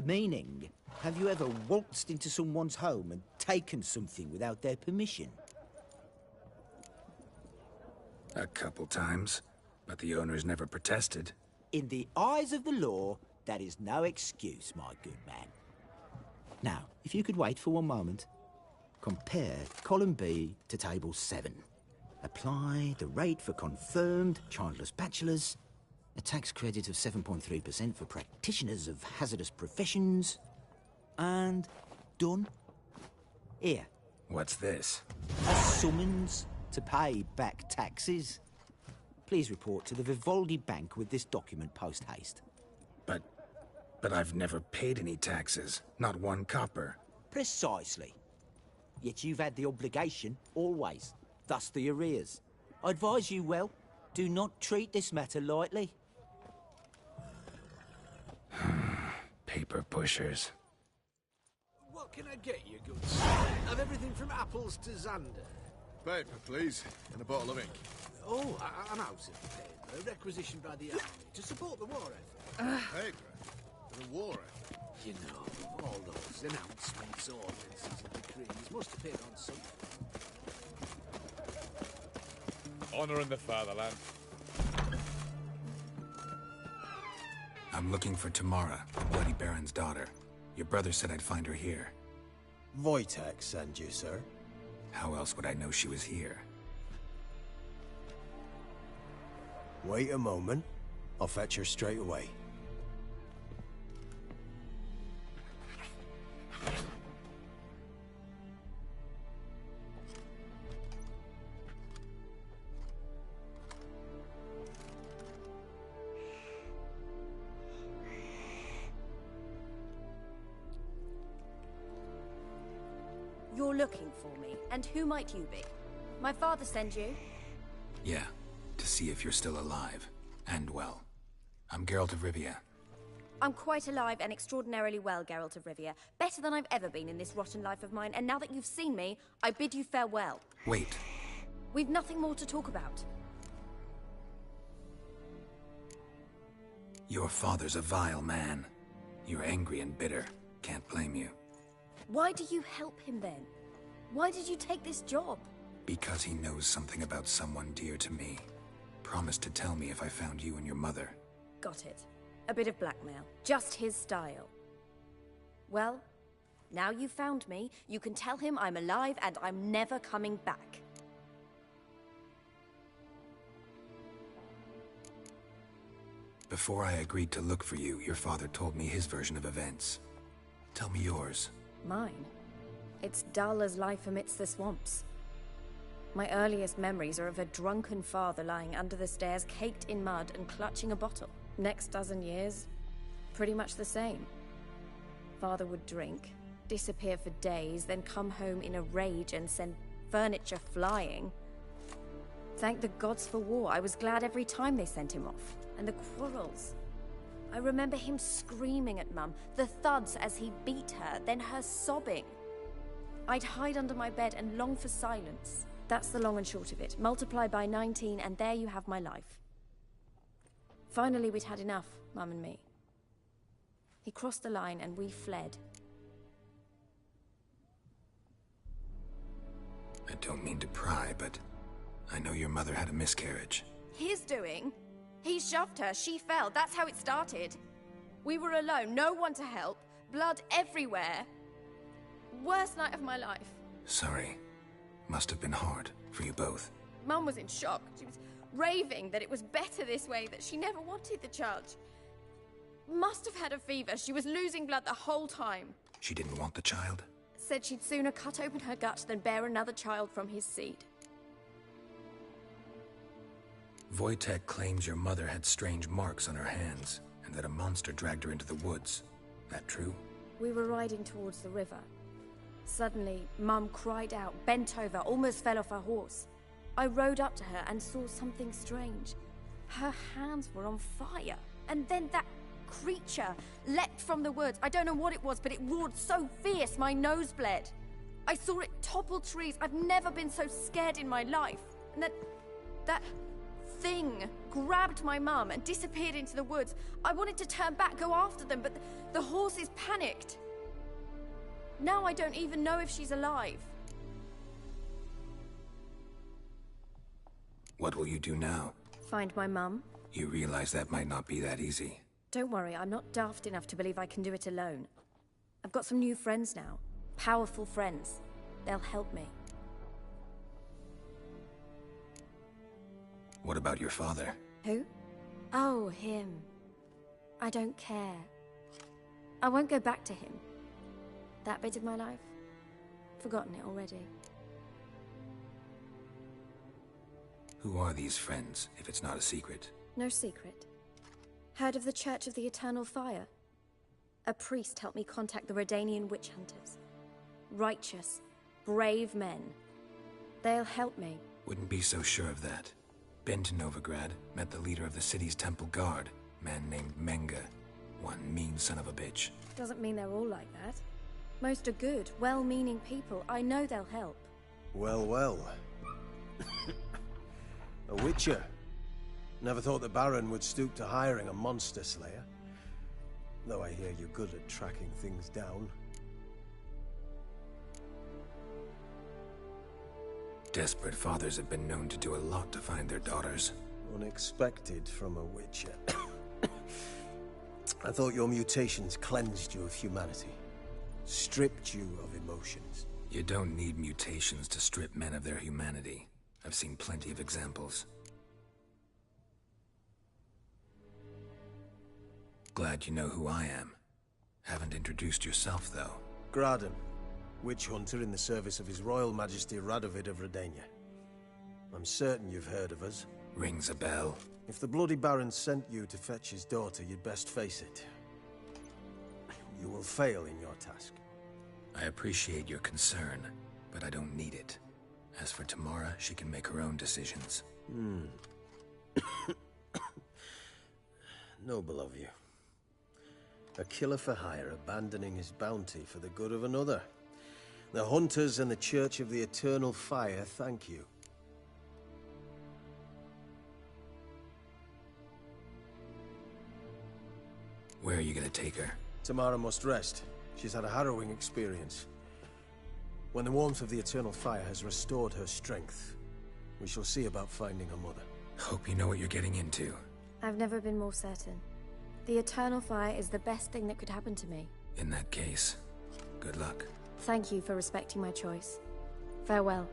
Meaning, have you ever waltzed into someone's home and taken something without their permission? A couple times, but the owners never protested. In the eyes of the law, that is no excuse, my good man. Now, if you could wait for one moment. Compare column B to table 7. Apply the rate for confirmed childless bachelors. A tax credit of 7.3% for practitioners of hazardous professions. And done. Here. What's this? A summons to pay back taxes. Please report to the Vivaldi Bank with this document post-haste. But I've never paid any taxes. Not 1 copper. Precisely. Yet you've had the obligation, always. Thus the arrears. I advise you well, do not treat this matter lightly. Paper pushers. What can I get you, goods? Of everything from apples to Xander. Paper, please, and a bottle of ink. Oh, I'm out of paper, requisitioned by the army to support the war effort. Paper? The war effort? You know, all those announcements, ordinances, and decrees must appear on something. Honouring the fatherland. I'm looking for Tamara, the Bloody Baron's daughter. Your brother said I'd find her here. Wojtek sent you, sir. How else would I know she was here? Wait a moment. I'll fetch her straight away. looking for me, and who might you be? My father send you? Yeah, to see if you're still alive. And well. I'm Geralt of Rivia. I'm quite alive and extraordinarily well, Geralt of Rivia. Better than I've ever been in this rotten life of mine, and now that you've seen me, I bid you farewell. Wait. We've nothing more to talk about. Your father's a vile man. You're angry and bitter. Can't blame you. Why do you help him then? Why did you take this job? Because he knows something about someone dear to me. Promised to tell me if I found you and your mother. Got it. A bit of blackmail. Just his style. Well, now you've found me, you can tell him I'm alive and I'm never coming back. Before I agreed to look for you, your father told me his version of events. Tell me yours. Mine? It's dull as life amidst the swamps. My earliest memories are of a drunken father lying under the stairs, caked in mud and clutching a bottle. Next dozen years, pretty much the same. Father would drink, disappear for days, then come home in a rage and send furniture flying. Thank the gods for war. I was glad every time they sent him off. And the quarrels. I remember him screaming at Mum, the thuds as he beat her, then her sobbing. I'd hide under my bed and long for silence. That's the long and short of it. Multiply by 19 and there you have my life. Finally, we'd had enough, Mum and me. He crossed the line and we fled. I don't mean to pry, but I know your mother had a miscarriage. His doing? He shoved her, she fell, that's how it started. We were alone, no one to help, blood everywhere. Worst night of my life. Sorry. Must have been hard for you both. Mum was in shock. She was raving that it was better this way, that she never wanted the child. Must have had a fever. She was losing blood the whole time. She didn't want the child? Said she'd sooner cut open her gut than bear another child from his seed. Wojtek claims your mother had strange marks on her hands, and that a monster dragged her into the woods. That true? We were riding towards the river. Suddenly, Mum cried out, bent over, almost fell off her horse. I rode up to her and saw something strange. Her hands were on fire. And then that creature leapt from the woods. I don't know what it was, but it roared so fierce my nose bled. I saw it topple trees. I've never been so scared in my life. And that thing grabbed my mum and disappeared into the woods. I wanted to turn back, go after them, but the horses panicked. Now I don't even know if she's alive. What will you do now? Find my mum. You realize that might not be that easy. Don't worry, I'm not daft enough to believe I can do it alone. I've got some new friends now. Powerful friends. They'll help me. What about your father? Who? Oh, him. I don't care. I won't go back to him. That bit of my life? Forgotten it already. Who are these friends, if it's not a secret? No secret. Heard of the Church of the Eternal Fire? A priest helped me contact the Redanian witch hunters. Righteous, brave men. They'll help me. Wouldn't be so sure of that. Been to Novigrad, met the leader of the city's temple guard, man named Menga. One mean son of a bitch. Doesn't mean they're all like that. Most are good, well-meaning people. I know they'll help. Well, well. A witcher. Never thought the Baron would stoop to hiring a monster slayer. Though I hear you're good at tracking things down. Desperate fathers have been known to do a lot to find their daughters. Unexpected from a witcher. I thought your mutations cleansed you of humanity. Stripped you of emotions. You don't need mutations to strip men of their humanity. I've seen plenty of examples. Glad you know who I am. Haven't introduced yourself, though. Graden, witch hunter in the service of His Royal Majesty Radovid of Redania. I'm certain you've heard of us. Rings a bell. If the Bloody Baron sent you to fetch his daughter, you'd best face it. You will fail in your task. I appreciate your concern. but I don't need it. As for Tamara, she can make her own decisions. Noble of you. A killer for hire abandoning his bounty for the good of another. The Hunters and the Church of the Eternal Fire thank you. Where are you gonna take her? Tamara must rest. She's had a harrowing experience. When the warmth of the Eternal Fire has restored her strength, we shall see about finding her mother. Hope you know what you're getting into. I've never been more certain. The Eternal Fire is the best thing that could happen to me. In that case, good luck. Thank you for respecting my choice. Farewell.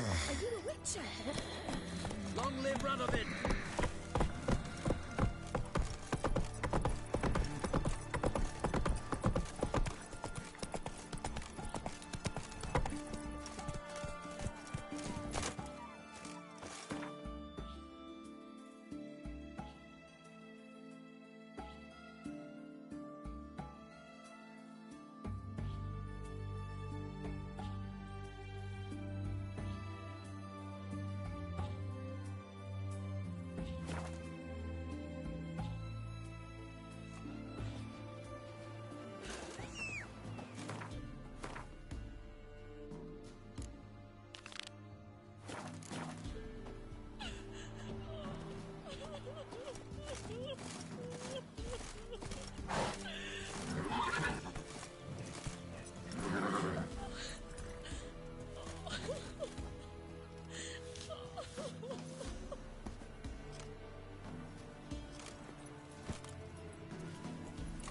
Are you a witch, Sheriff? Long live Radovid!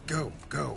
Go, go.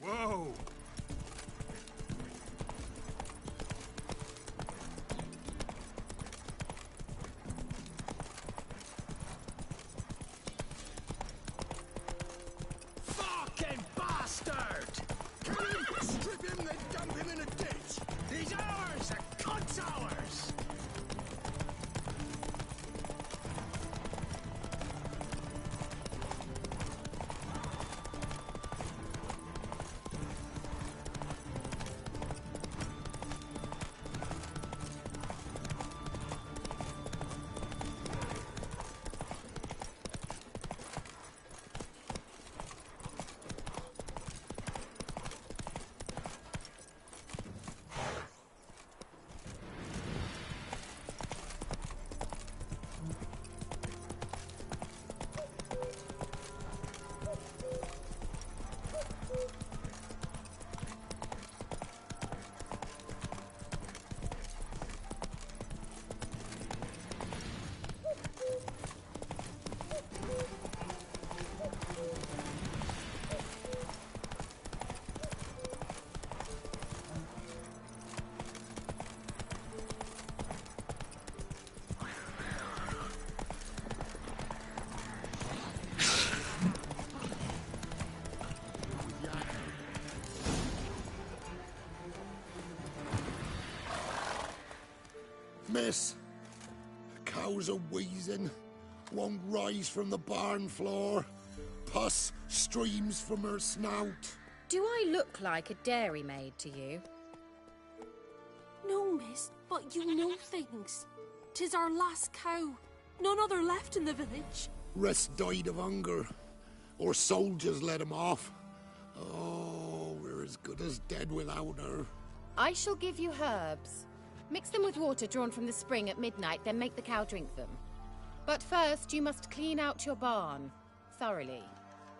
Whoa! Fucking bastard! Kill him, strip him, then dump him in a ditch! He's ours! The cunt's ours! Miss, the cows are wheezing, won't rise from the barn floor. Pus streams from her snout. Do I look like a dairymaid to you? No, miss, but you know things. 'Tis our last cow. None other left in the village. Rest died of hunger. Or soldiers let him off. Oh, we're as good as dead without her. I shall give you herbs. Mix them with water drawn from the spring at midnight, then make the cow drink them. But first, you must clean out your barn. Thoroughly.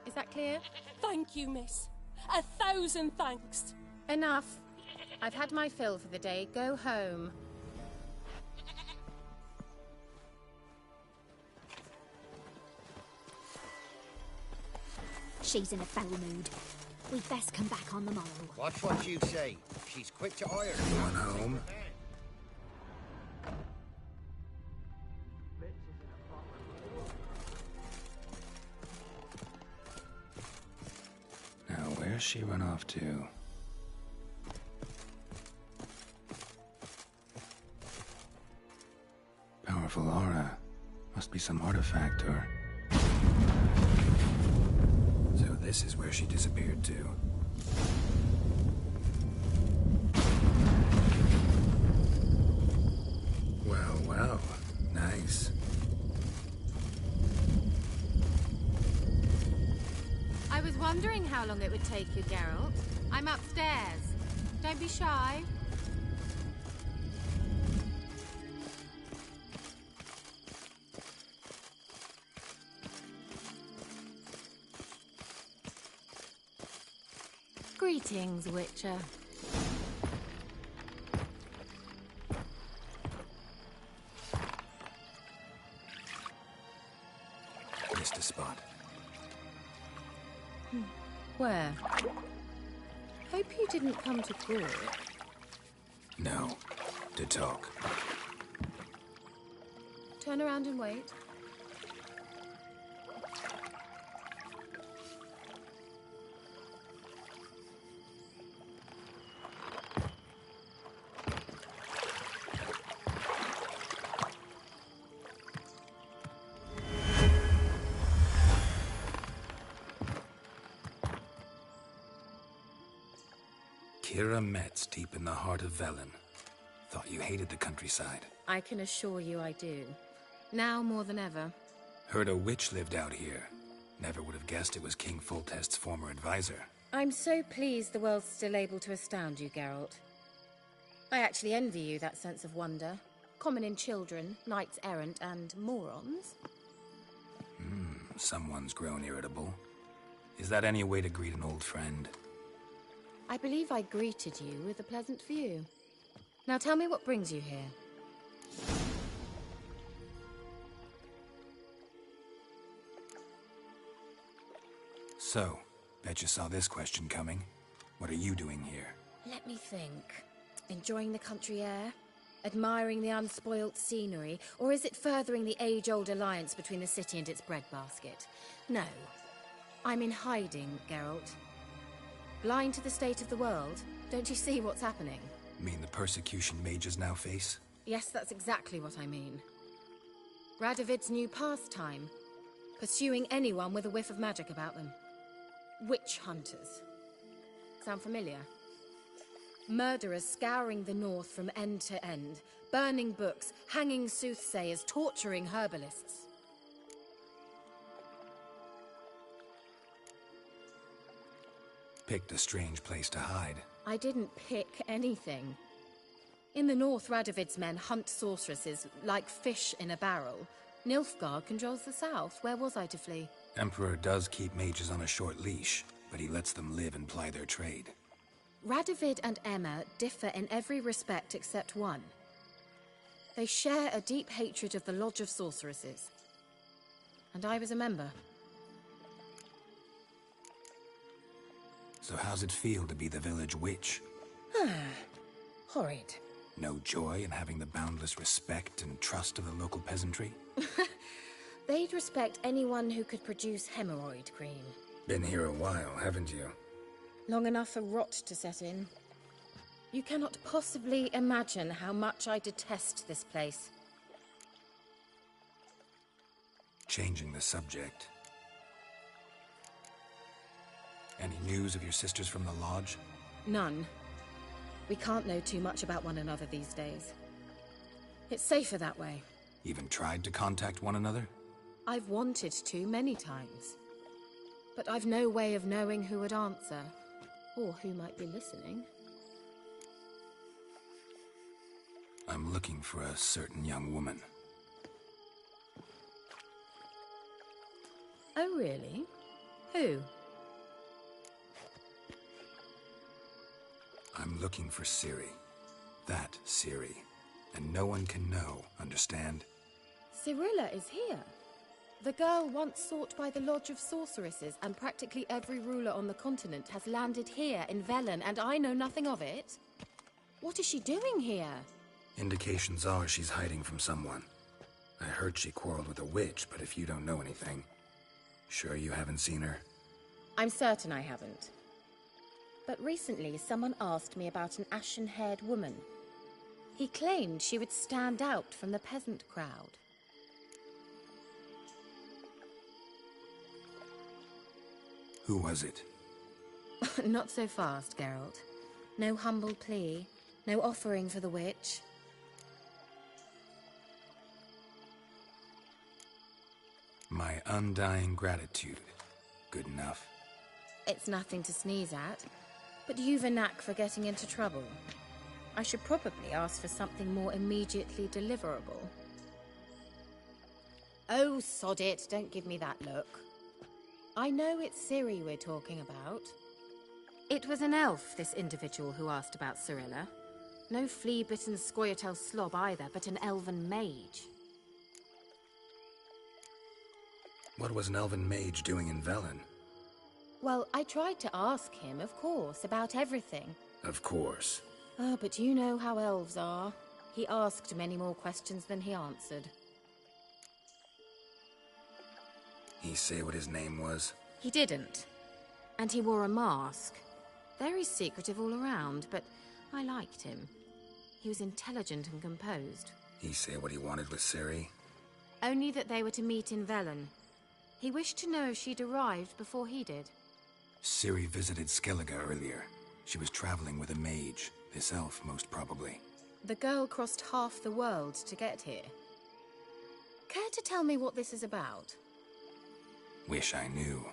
Is that clear? Thank you, miss. 1,000 thanks. Enough. I've had my fill for the day. Go home. She's in a foul mood. We'd best come back on the morrow. Watch what you say. She's quick to iron. Going home? Now, where's she run off to? Powerful aura. Must be some artifact or... So this is where she disappeared to. Well, well. Nice. I was wondering how long it would take you, Geralt. I'm upstairs. Don't be shy. Greetings, Witcher. Missed a spot. Where? Hope you didn't come to court. No. To talk. Turn around and wait. Kira Metz, deep in the heart of Velen. Thought you hated the countryside. I can assure you I do. Now more than ever. Heard a witch lived out here. Never would have guessed it was King Foltest's former advisor. I'm so pleased the world's still able to astound you, Geralt. I actually envy you that sense of wonder. Common in children, knights errant, and morons. Someone's grown irritable. Is that any way to greet an old friend? I believe I greeted you with a pleasant view. Now tell me what brings you here. So, bet you saw this question coming. What are you doing here? Let me think. Enjoying the country air? Admiring the unspoilt scenery? Or is it furthering the age-old alliance between the city and its breadbasket? No. I'm in hiding, Geralt. Blind to the state of the world? Don't you see what's happening? Mean the persecution mages now face? Yes, that's exactly what I mean. Radovid's new pastime. Pursuing anyone with a whiff of magic about them. Witch hunters. Sound familiar? Murderers scouring the north from end to end. Burning books, hanging soothsayers, torturing herbalists. Picked a strange place to hide. I didn't pick anything. In the north, Radovid's men hunt sorceresses like fish in a barrel. Nilfgaard controls the south. Where was I to flee? Emperor does keep mages on a short leash, but he lets them live and ply their trade. Radovid and Emma differ in every respect except one. They share a deep hatred of the Lodge of Sorceresses. And I was a member. So how's it feel to be the village witch? Horrid. No joy in having the boundless respect and trust of the local peasantry? They'd respect anyone who could produce hemorrhoid cream. Been here a while, haven't you? Long enough for rot to set in. You cannot possibly imagine how much I detest this place. Changing the subject. Any news of your sisters from the lodge? None. We can't know too much about one another these days. It's safer that way. Even tried to contact one another? I've wanted to many times. But I've no way of knowing who would answer, or who might be listening. I'm looking for a certain young woman. Oh, really? Who? I'm looking for Ciri. That Ciri. And no one can know, understand? Cirilla is here. The girl once sought by the Lodge of Sorceresses, and practically every ruler on the continent has landed here in Velen, and I know nothing of it. What is she doing here? Indications are she's hiding from someone. I heard she quarreled with a witch, but if you don't know anything, sure you haven't seen her? I'm certain I haven't. But recently, someone asked me about an ashen-haired woman. He claimed she would stand out from the peasant crowd. Who was it? Not so fast, Geralt. No humble plea, no offering for the witch. My undying gratitude. Good enough. It's nothing to sneeze at, but you've a knack for getting into trouble. I should probably ask for something more immediately deliverable. Oh, sod it, don't give me that look. I know it's Ciri we're talking about. It was an elf, this individual who asked about Cirilla. No flea-bitten Scoia'tael slob either, but an elven mage. What was an elven mage doing in Velen? Well, I tried to ask him, of course, about everything. Of course. Ah, but you know how elves are. He asked many more questions than he answered. He say what his name was? He didn't. And he wore a mask. Very secretive all around, but I liked him. He was intelligent and composed. He say what he wanted with Ciri? Only that they were to meet in Velen. He wished to know if she'd arrived before he did. Ciri visited Skellige earlier. She was traveling with a mage. This elf, most probably. The girl crossed half the world to get here. Care to tell me what this is about? Wish I knew.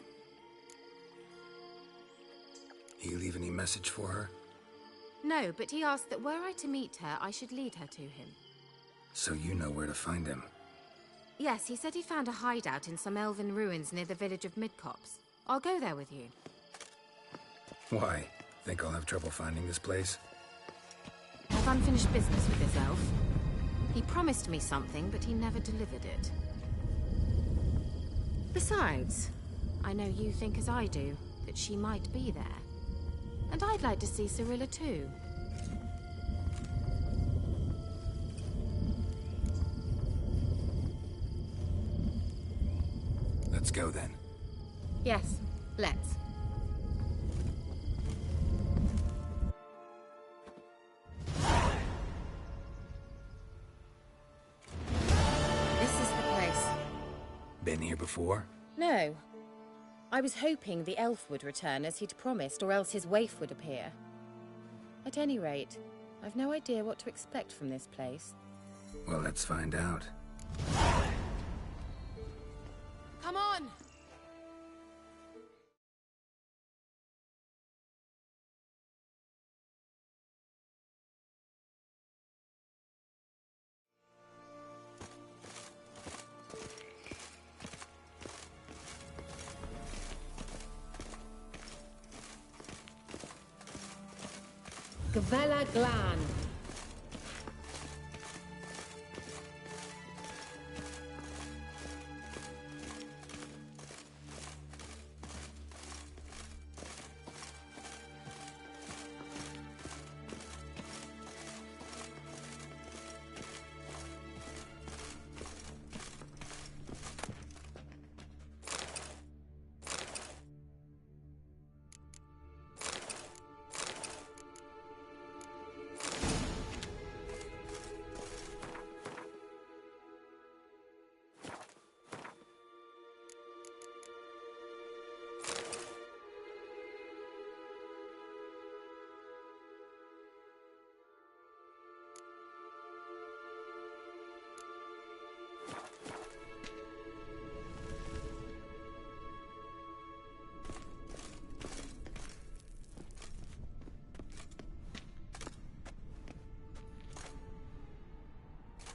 He leave any message for her? No, but he asked that were I to meet her, I should lead her to him. So you know where to find him? Yes, he said he found a hideout in some elven ruins near the village of Midcopse. I'll go there with you. Why? Think I'll have trouble finding this place? I've unfinished business with this elf. He promised me something, but he never delivered it. Besides, I know you think as I do, that she might be there. And I'd like to see Cirilla too. Let's go then. Yes, let's. This is the place. Been here before? No. I was hoping the elf would return as he'd promised, or else his waif would appear. At any rate, I've no idea what to expect from this place. Well, let's find out. Come on! Gavella Glan.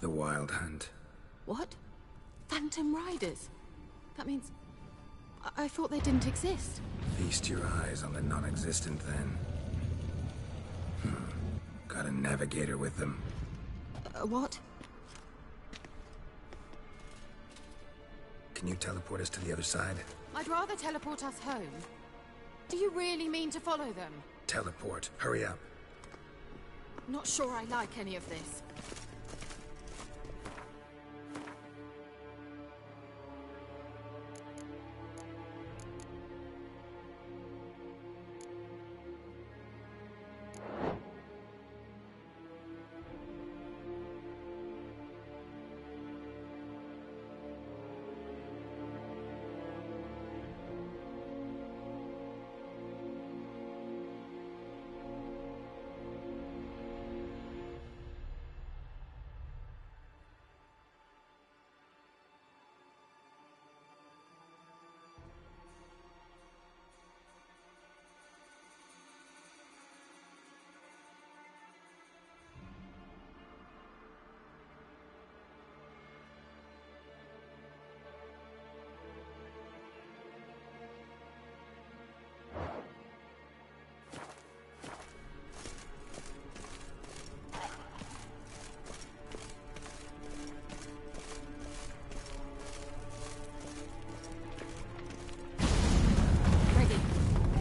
The Wild Hunt. What? Phantom Riders? That means... I thought they didn't exist. Feast your eyes on the non-existent, then. Got a navigator with them. What? Can you teleport us to the other side? I'd rather teleport us home. Do you really mean to follow them? Teleport. Hurry up. Not sure I like any of this.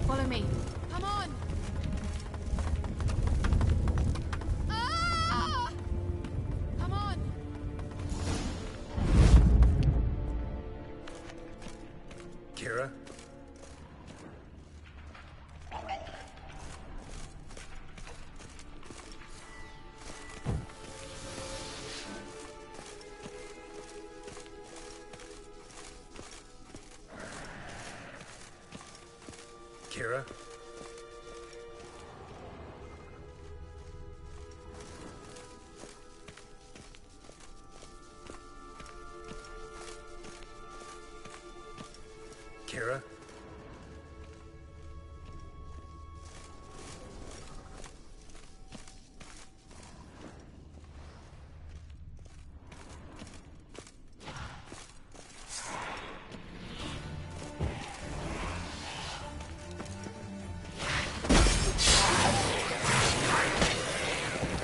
Follow me. Come on! Ah! Come on! Kira? Kira? Kira?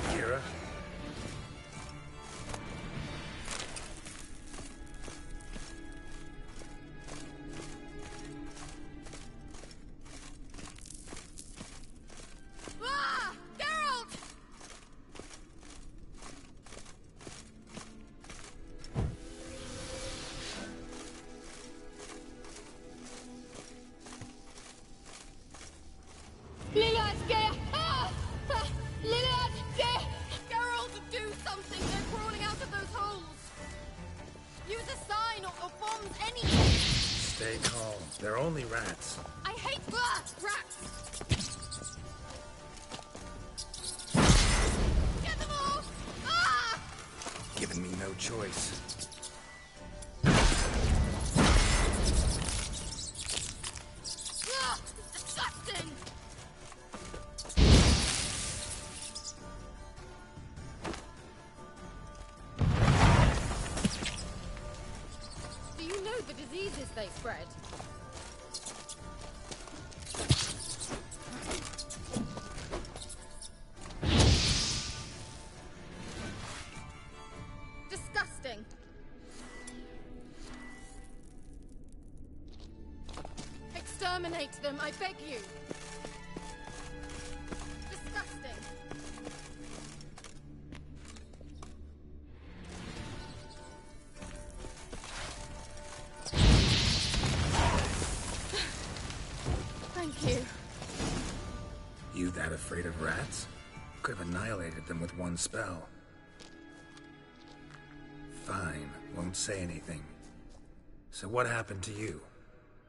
Kira? Ah! Geralt! Lilad, Ah! Lilad, Geralt, do something! They're crawling out of those holes! Use a sign or bombs, anything! Stay calm. They're only rats. I hate rats! Get them all! Ah! Giving me no choice. Ah! Disgusting! Do you know the diseases they spread? Disgusting! Exterminate them, I beg you! Disgusting! Thank you. You that afraid of rats? Could have annihilated them with one spell. Fine, won't say anything. So what happened to you?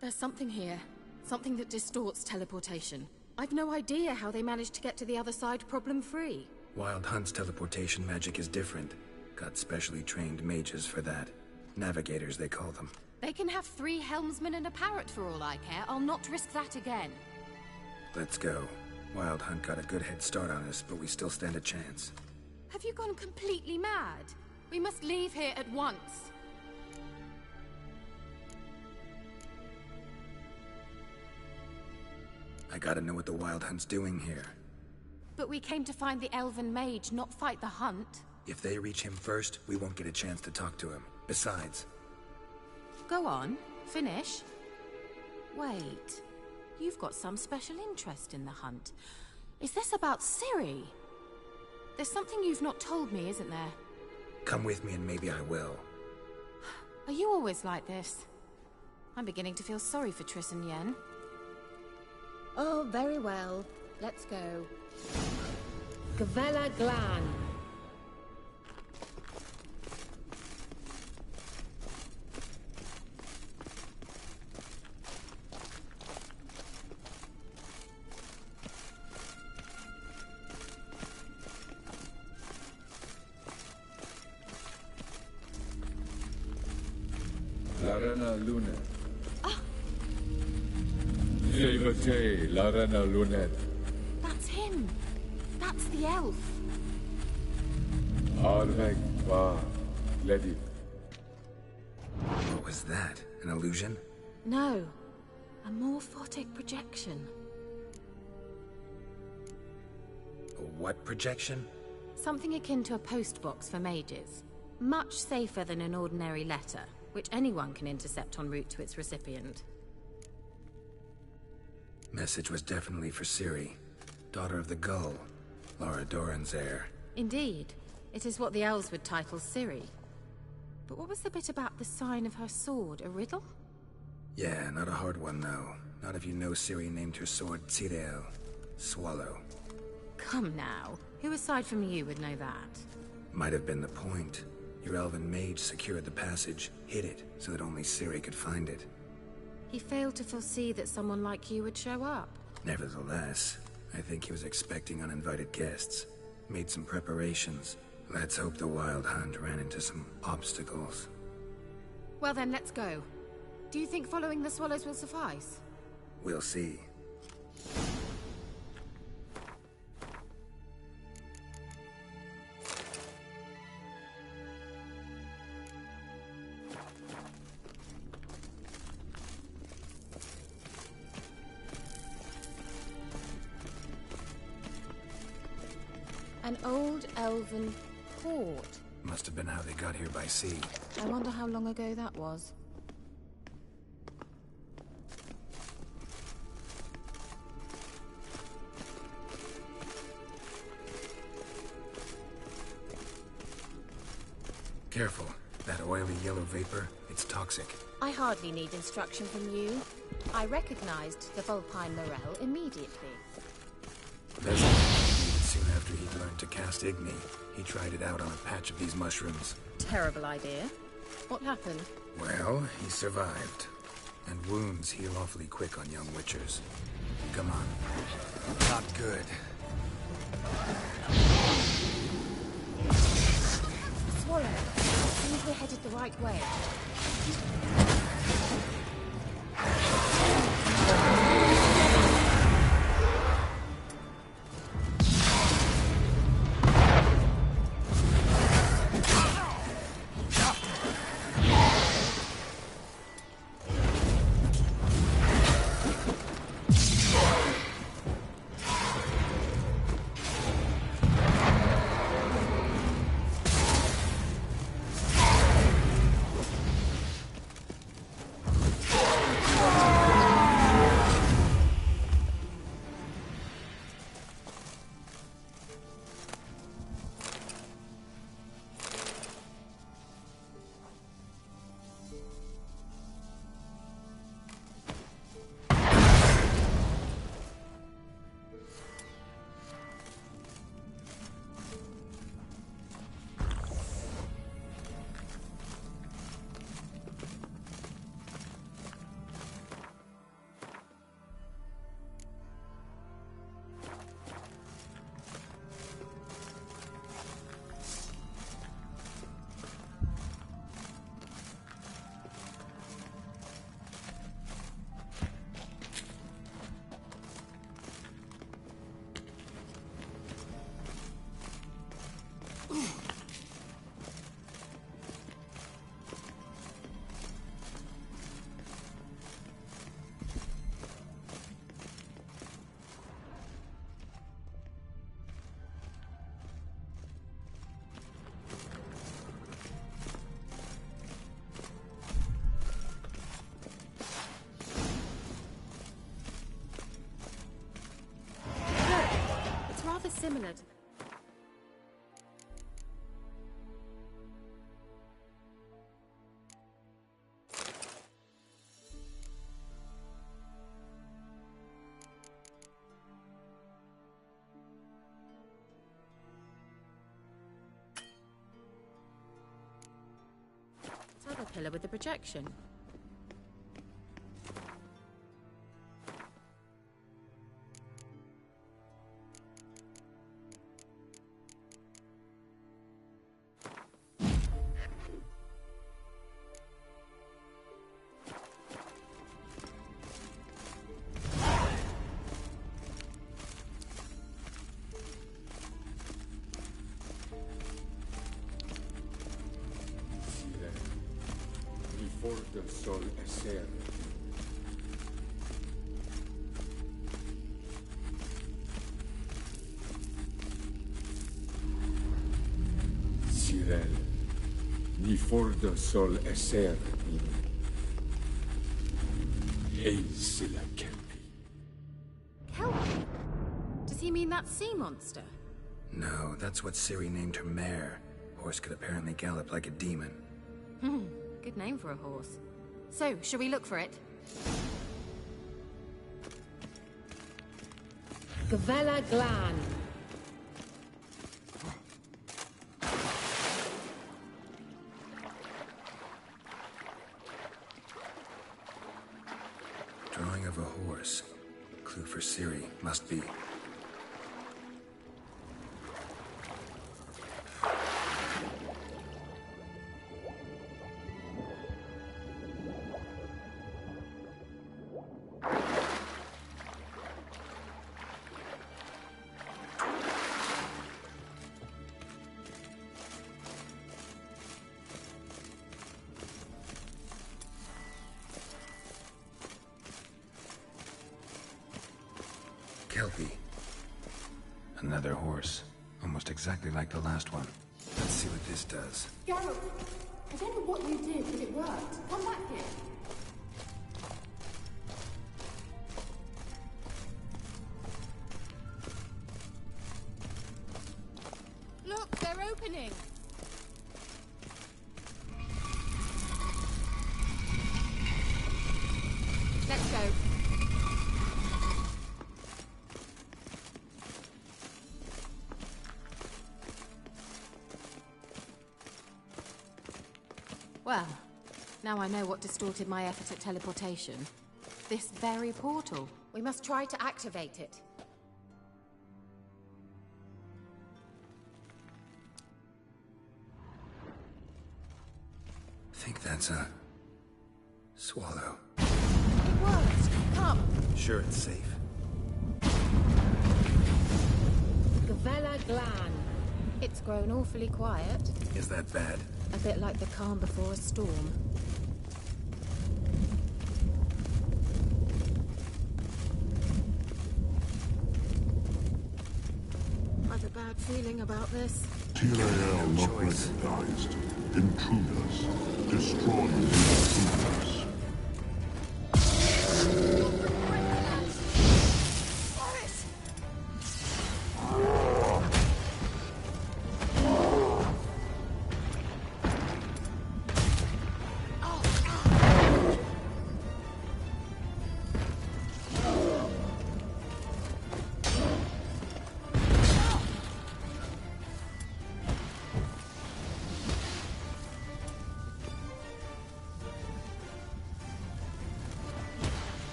There's something here. Something that distorts teleportation. I've no idea how they managed to get to the other side problem-free. Wild Hunt's teleportation magic is different. Got specially trained mages for that. Navigators, they call them. They can have 3 helmsmen and a parrot for all I care. I'll not risk that again. Let's go. Wild Hunt got a good head start on us, but we still stand a chance. Have you gone completely mad? We must leave here at once. I gotta know what the Wild Hunt's doing here. But we came to find the Elven Mage, not fight the hunt. If they reach him first, we won't get a chance to talk to him. Besides... Go on. Finish. Wait. You've got some special interest in the hunt. Is this about Ciri? There's something you've not told me, isn't there? Come with me and maybe I will. Are you always like this? I'm beginning to feel sorry for Triss and Yen. Oh, very well. Let's go. Gavella Glan. Larena Lunet. Jevate, Larena Lunet. That's him. That's the elf. Arvek va Ledi. What was that? An illusion? No. A morphotic projection. A what projection? Something akin to a postbox for mages. Much safer than an ordinary letter, which anyone can intercept en route to its recipient. Message was definitely for Ciri, daughter of the Gull, Lara Doran's heir. Indeed. It is what the elves would title Ciri. But what was the bit about the sign of her sword? A riddle? Yeah, not a hard one, though. Not if you know Ciri named her sword Tirel, Swallow. Come now. Who aside from you would know that? Might have been the point. Your elven mage secured the passage, hid it, so that only Ciri could find it. He failed to foresee that someone like you would show up. Nevertheless, I think he was expecting uninvited guests. Made some preparations. Let's hope the Wild Hunt ran into some obstacles. Well then, let's go. Do you think following the swallows will suffice? We'll see. An old elven port. Must have been how they got here by sea. I wonder how long ago that was. Careful. That oily yellow vapor, it's toxic. I hardly need instruction from you. I recognized the Vulpine Morel immediately. Soon after he'd learned to cast Igni, he tried it out on a patch of these mushrooms. Terrible idea. What happened? Well, he survived. And wounds heal awfully quick on young witchers. Come on. Not good. Swallow. Seems we're headed the right way. similar to... This other pillar with the projection. Before the sol eser. Cyril, before the sol eser in Hazel Kelpie. Kelpie? Does he mean that sea monster? No, that's what Ciri named her mare. Horse could apparently gallop like a demon. Good name for a horse. So, shall we look for it? Gavella Glan. Drawing of a horse. Clue for Ciri. Must be. Kelpie. Another horse. Almost exactly like the last one. Let's see what this does. Geralt, I don't know what you did, but it worked. Come back here. Look, they're opening. Let's go. Well, now I know what distorted my effort at teleportation. This very portal. We must try to activate it. Think that's a swallow. It works. Come. Sure it's safe. Gavella Glan. It's grown awfully quiet. Is that bad? A bit like the calm before a storm. I've a bad feeling about this. Tyrael not recognized. Intruders. Destroy the intruders.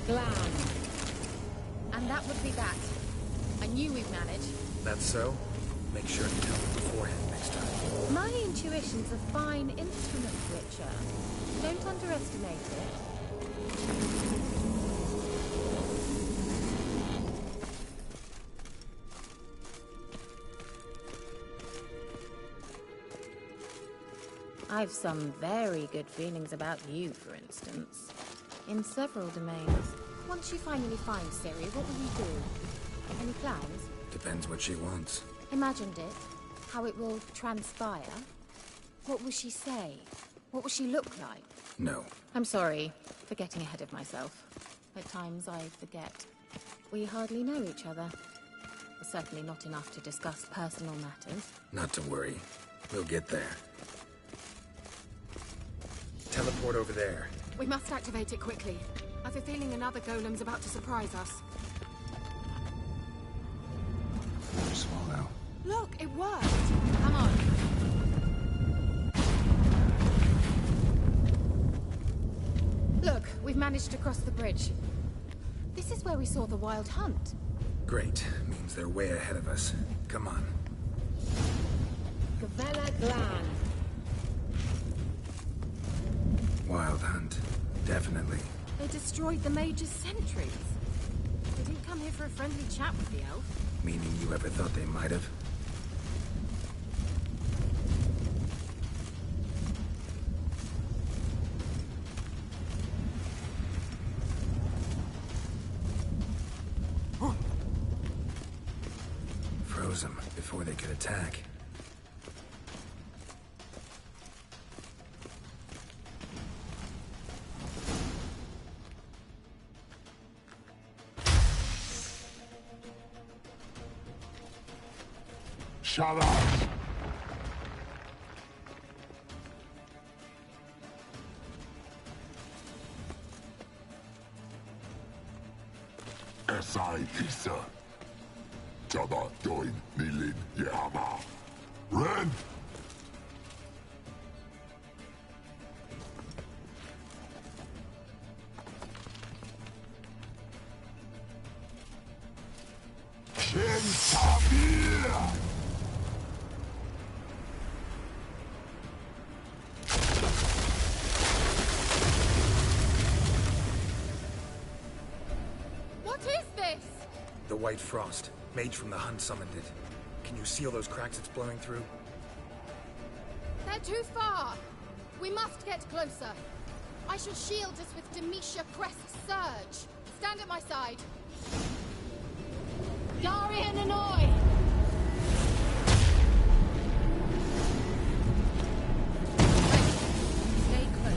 Glan. And that would be that. I knew we'd manage. That's so? Make sure to tell me beforehand next time. My intuition's a fine instrument, Witcher. Don't underestimate it. I've some very good feelings about you, for instance. In several domains. Once you finally find Ciri, what will you do? Any plans? Depends what she wants. Imagined it? How it will transpire? What will she say? What will she look like? No. I'm sorry for getting ahead of myself. At times I forget. We hardly know each other. Certainly not enough to discuss personal matters. Not to worry. We'll get there. Teleport over there. We must activate it quickly. I have a feeling another golem's about to surprise us. Swallow. Look, it worked! Come on. Look, we've managed to cross the bridge. This is where we saw the wild hunt. Great. Means they're way ahead of us. Come on. Gavella Glan. Wild hunt. Definitely. They destroyed the Major's sentries. They didn't come here for a friendly chat with the elf. Meaning you ever thought they might have? Froze them before they could attack. Shut up! Esai Lisa. Jabba Doin Nilin Yama. Ren! Shin Tabir! What is this? The White Frost. Mage from the Hunt summoned it. Can you see all those cracks it's blowing through? They're too far. We must get closer. I shall shield us with Demetia Crest's surge. Stand at my side. Darian Annoy! Stay close.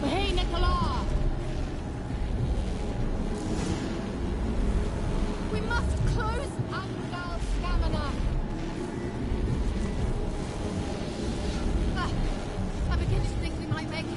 Hey, Nicola! We must close Angal Stamina. I'm beginning to think we might make it.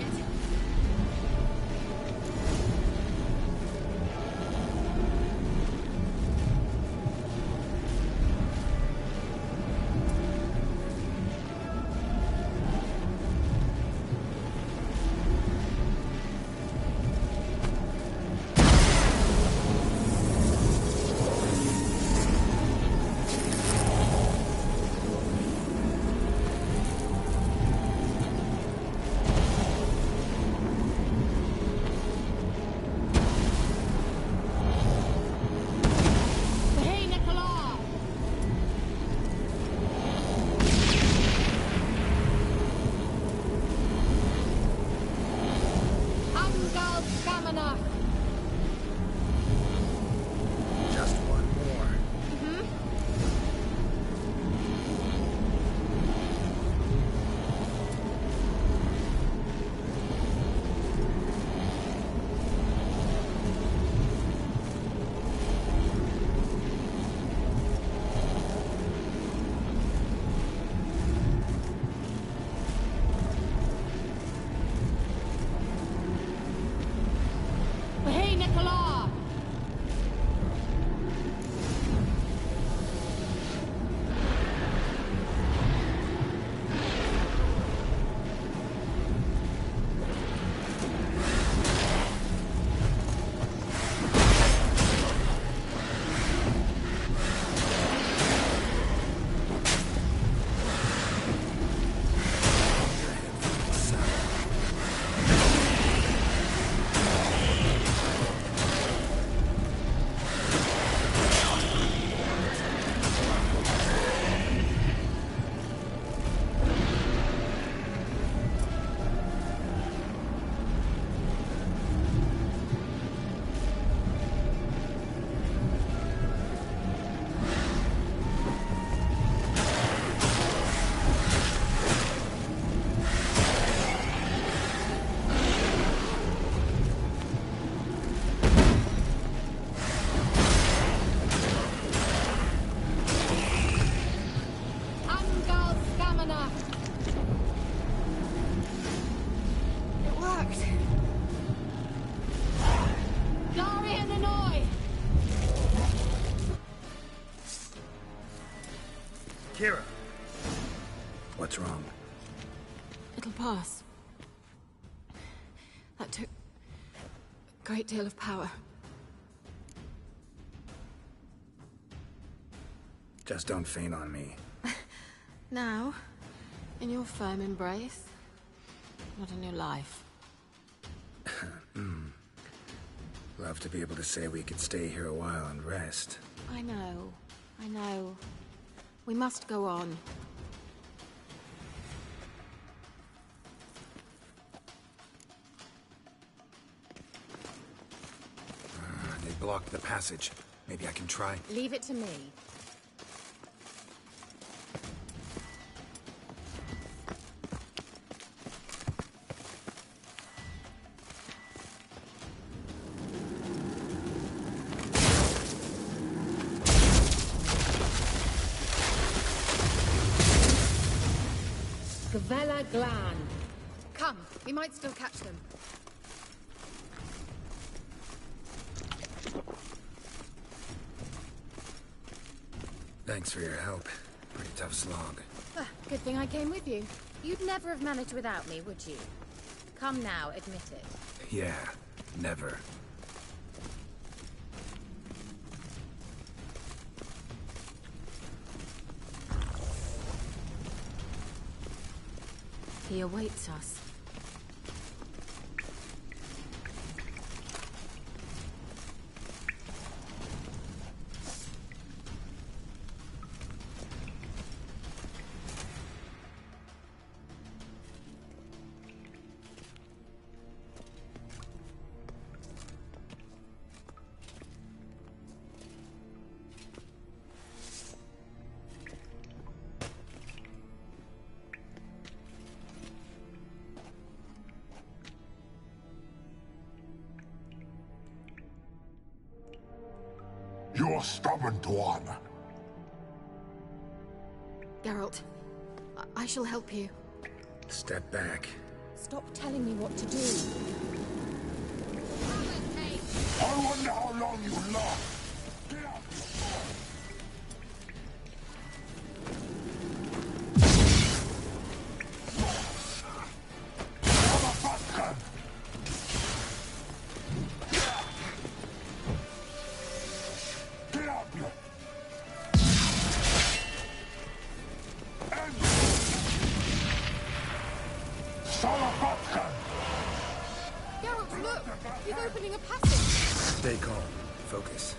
Hey, Nicola! Angal Stamina. Just one more. worked. Darian and I! Kira! What's wrong? It'll pass. That took a great deal of power. Just don't faint on me. Now, in your firm embrace, what a new life. Love to be able to say we could stay here a while and rest. I know. We must go on. They blocked the passage. Maybe I can try. Leave it to me. Gavella Glan. Come, we might still catch them. Thanks for your help. Pretty tough slog. Good thing I came with you. You'd never have managed without me, would you? Come now, admit it. Yeah, never. He awaits us. You're stubborn, Tuan. Geralt, I shall help you. Step back. Stop telling me what to do. I wonder how long you last. Get out! Geralt, look! He's opening a passage! Stay calm. Focus.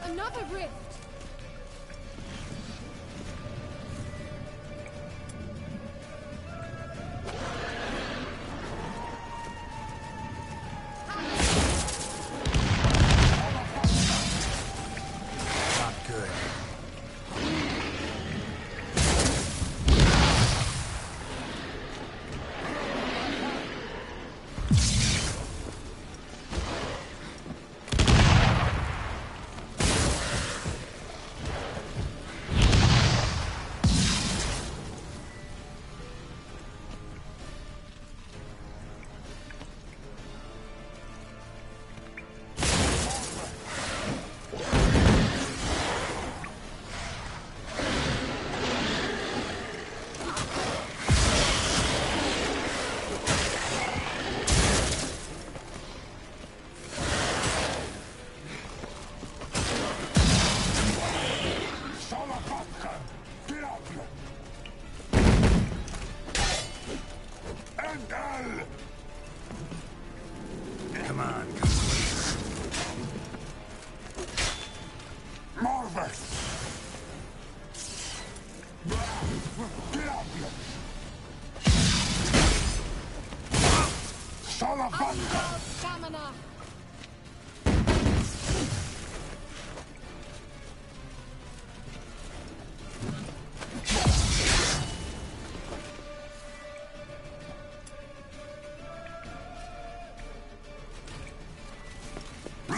Another rift!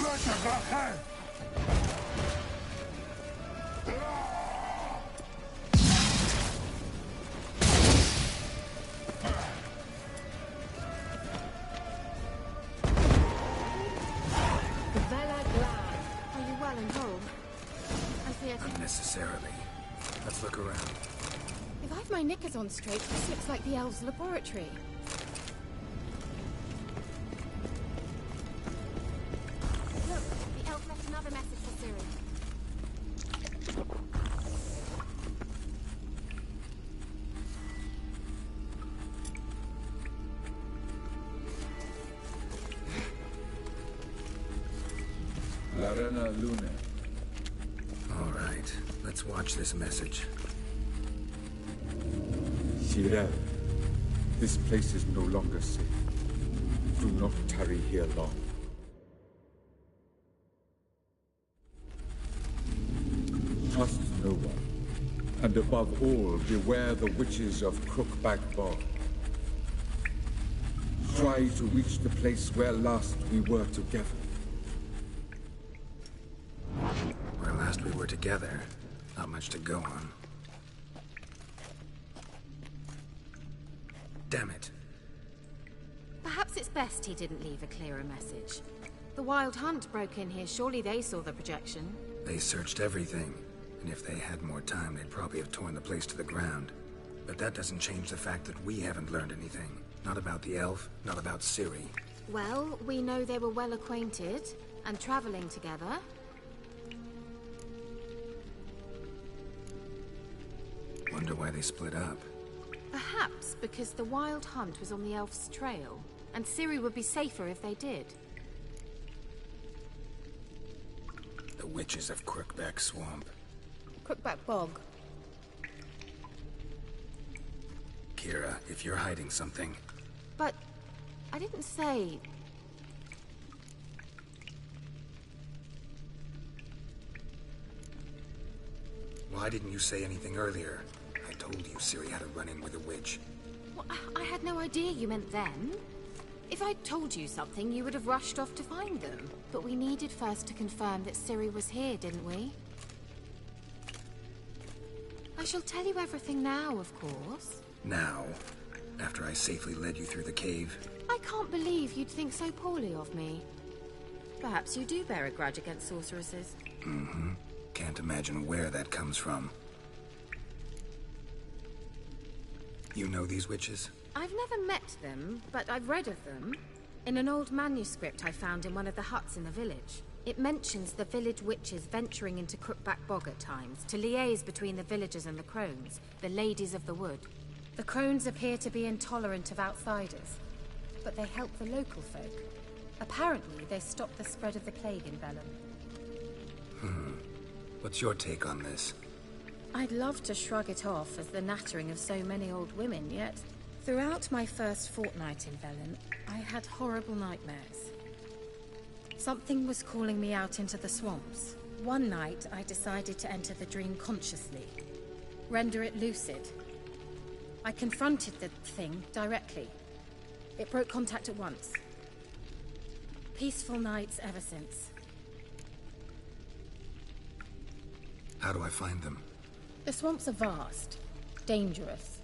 Are you well and whole? I fear to... Unnecessarily. Let's look around. If I've my knickers on straight, this looks like the elves' laboratory. Look, the elf left another message for Ciri. Larena Luna. All right, let's watch this message. Shirel, this place is no longer safe. Do not tarry here long. Trust no one. And above all, beware the witches of Crookback Bog. Try to reach the place where last we were together. Where last we were together. Not much to go on. Damn it. Perhaps it's best he didn't leave a clearer message. The Wild Hunt broke in here. Surely they saw the projection. They searched everything. And if they had more time, they'd probably have torn the place to the ground. But that doesn't change the fact that we haven't learned anything. Not about the elf, not about Ciri. Well, we know they were well acquainted and traveling together. Wonder why they split up. Perhaps because the Wild Hunt was on the elf's trail, and Ciri would be safer if they did. The witches of Crookback Swamp. Crookback Bog. Kira, if you're hiding something... But I didn't say... Why didn't you say anything earlier? I told you Ciri had a run-in with a witch. Well, I had no idea you meant then. If I'd told you something, you would have rushed off to find them. But we needed first to confirm that Ciri was here, didn't we? I shall tell you everything now, of course. Now? After I safely led you through the cave? I can't believe you'd think so poorly of me. Perhaps you do bear a grudge against sorceresses. Mm-hmm. Can't imagine where that comes from. You know these witches? I've never met them, but I've read of them. In an old manuscript I found in one of the huts in the village. It mentions the village witches venturing into Crookback Bog at times, to liaise between the villagers and the crones, the ladies of the wood. The crones appear to be intolerant of outsiders, but they help the local folk. Apparently, they stop the spread of the plague in Vellum. What's your take on this? I'd love to shrug it off as the nattering of so many old women, yet throughout my first fortnight in Vellum, I had horrible nightmares. Something was calling me out into the swamps. One night, I decided to enter the dream consciously, render it lucid. I confronted the thing directly. It broke contact at once. Peaceful nights ever since. How do I find them? The swamps are vast, dangerous,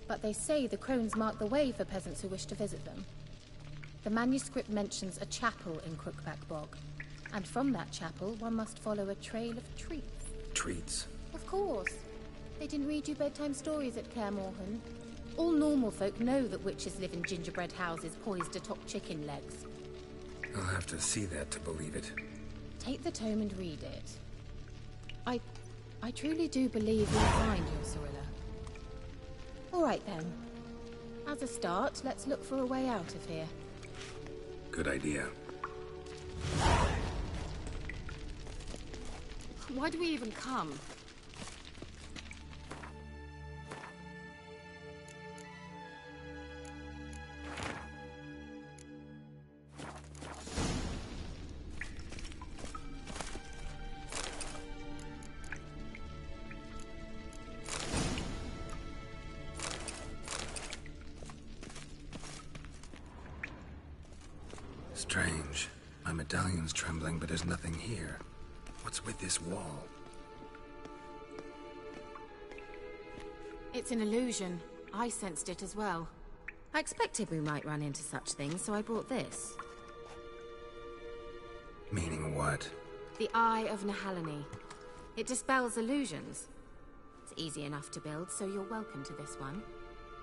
but they say the crones mark the way for peasants who wish to visit them. The manuscript mentions a chapel in Crookback Bog, and from that chapel one must follow a trail of treats. Treats? Of course. They didn't read you bedtime stories at Kaer Morhen. All normal folk know that witches live in gingerbread houses poised atop chicken legs. I'll have to see that to believe it. Take the tome and read it. I truly do believe you'll find your Cirilla. All right then. As a start, let's look for a way out of here. Good idea. Why do we even come? Strange. My medallion's trembling, but there's nothing here. What's with this wall? It's an illusion. I sensed it as well. I expected we might run into such things, so I brought this. Meaning what? The Eye of Nahalani. It dispels illusions. It's easy enough to build, so you're welcome to this one.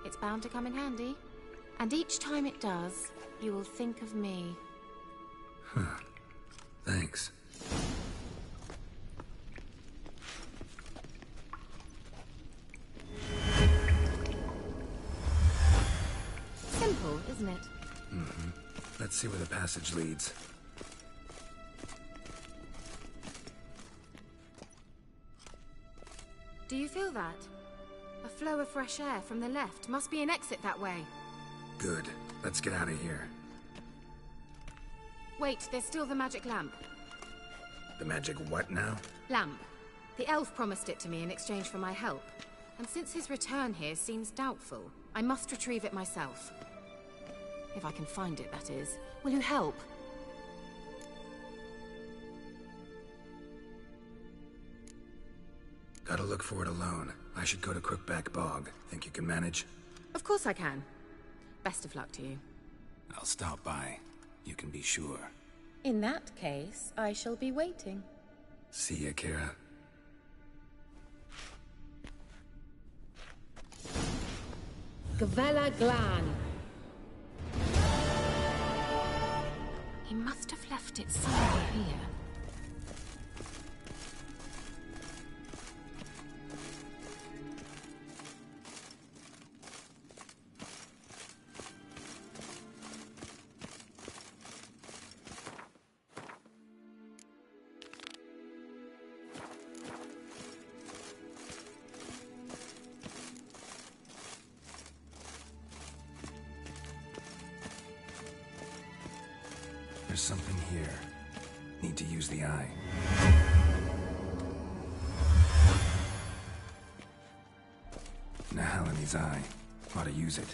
It's bound to come in handy. And each time it does, you will think of me. Huh. Thanks. Simple, isn't it? Mm-hmm. Let's see where the passage leads. Do you feel that? A flow of fresh air from the left. Must be an exit that way. Good. Let's get out of here. Wait, there's still the magic lamp. The magic what now? Lamp. The elf promised it to me in exchange for my help. And since his return here seems doubtful, I must retrieve it myself. If I can find it, that is. Will you help? Gotta look for it alone. I should go to Crookback Bog. Think you can manage? Of course I can. Best of luck to you. I'll stop by. You can be sure. In that case, I shall be waiting. See ya, Kira. Gavella Glan. He must have left it somewhere here. There's something here. Need to use the eye. Nahalani's eye. Ought to use it.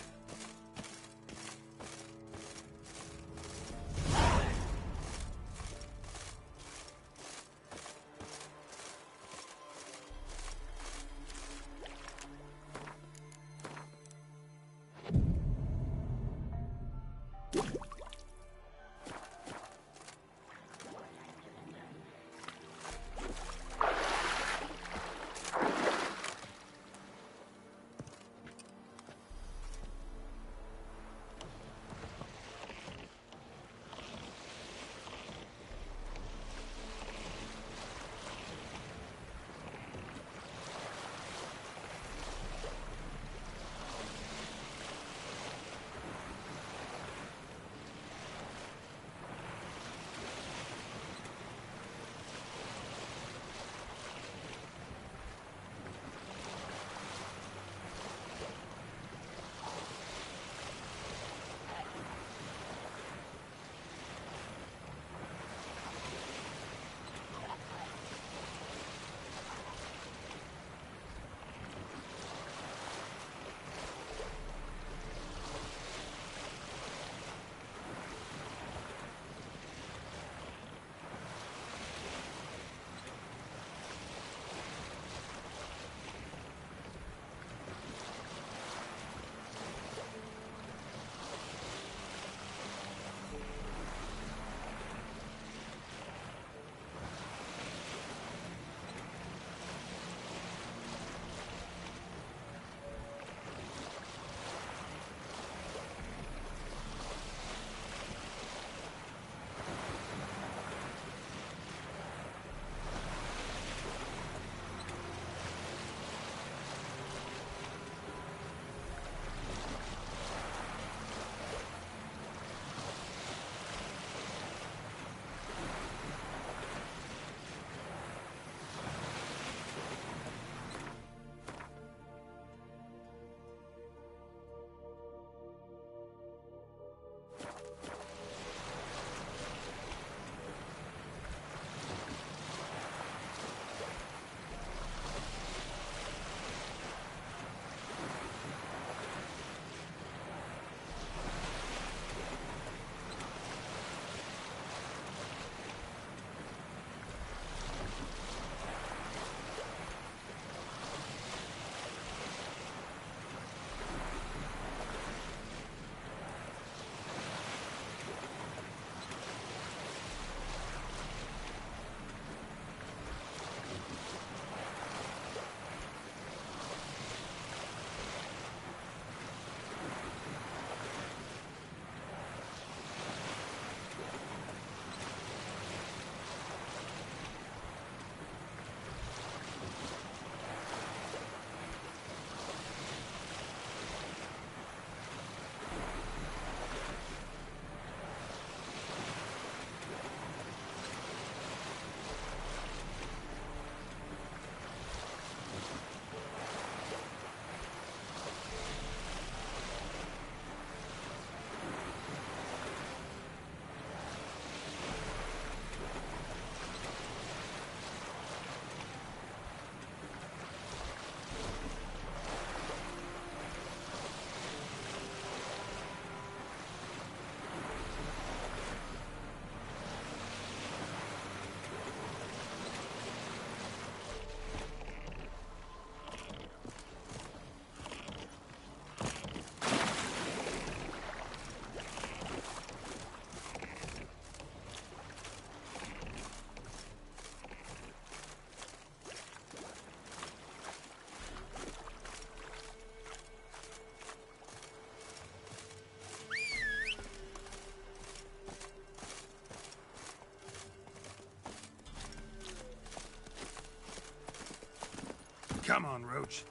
Come on, Roach.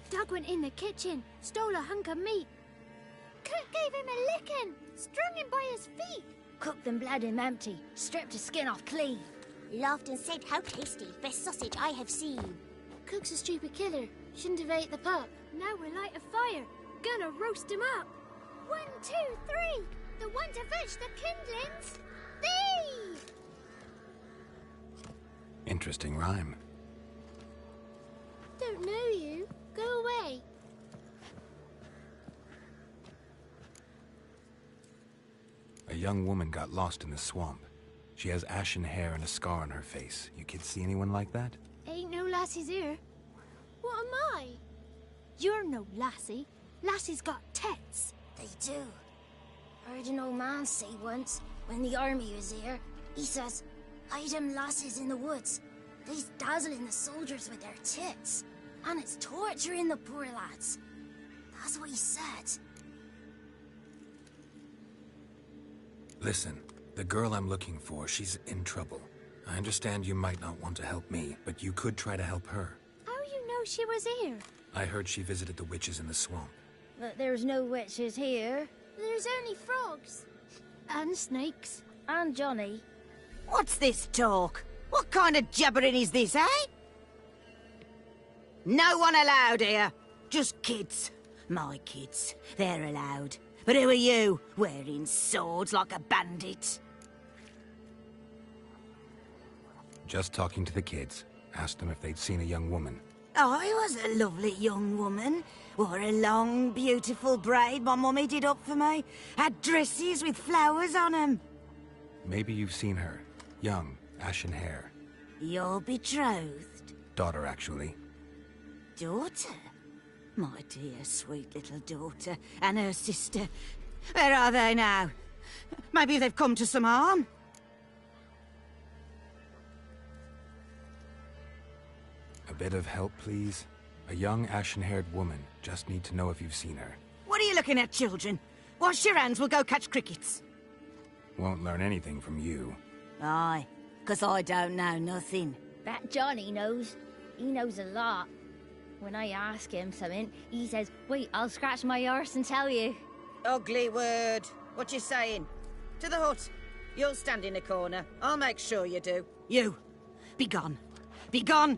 Doug went in the kitchen, stole a hunk of meat. Cook gave him a licking, strung him by his feet. Cooked and bled him empty, stripped his skin off clean. Laughed and said, "How tasty, best sausage I have seen." Cook's a stupid killer, shouldn't have ate the pup. Now we'll light a fire, gonna roast him up. 1, 2, 3, the one to fetch the kindlings. Thee! Interesting rhyme. Don't know you. Go away. A young woman got lost in the swamp. She has ashen hair and a scar on her face. You kids see anyone like that? Ain't no lassies here. What am I? You're no lassie. Lassie's got tits. They do. Heard an old man say once, when the army was here, he says, "Hide them lasses in the woods. They's dazzling the soldiers with their tits. And it's torturing the poor lads." That's what he said. Listen, the girl I'm looking for, she's in trouble. I understand you might not want to help me, but you could try to help her. How you know she was here? I heard she visited the witches in the swamp. But there's no witches here. There's only frogs. And snakes. And Johnny. What's this talk? What kind of jabbering is this, eh? No one allowed here. Just kids. My kids. They're allowed. But who are you, wearing swords like a bandit? Just talking to the kids. Asked them if they'd seen a young woman. I was a lovely young woman. Wore a long, beautiful braid my mummy did up for me. Had dresses with flowers on them. Maybe you've seen her. Young, ashen hair. Your betrothed? Daughter, actually. Daughter? My dear, sweet little daughter. And her sister. Where are they now? Maybe they've come to some harm? A bit of help, please? A young, ashen-haired woman. Just need to know if you've seen her. What are you looking at, children? Wash your hands, we'll go catch crickets. Won't learn anything from you. Aye, 'cause I don't know nothing. That Johnny knows. He knows a lot. When I ask him something, he says, "Wait, I'll scratch my arse and tell you." Ugly word. What you saying? To the hut. You'll stand in a corner. I'll make sure you do. You. Begone. Begone,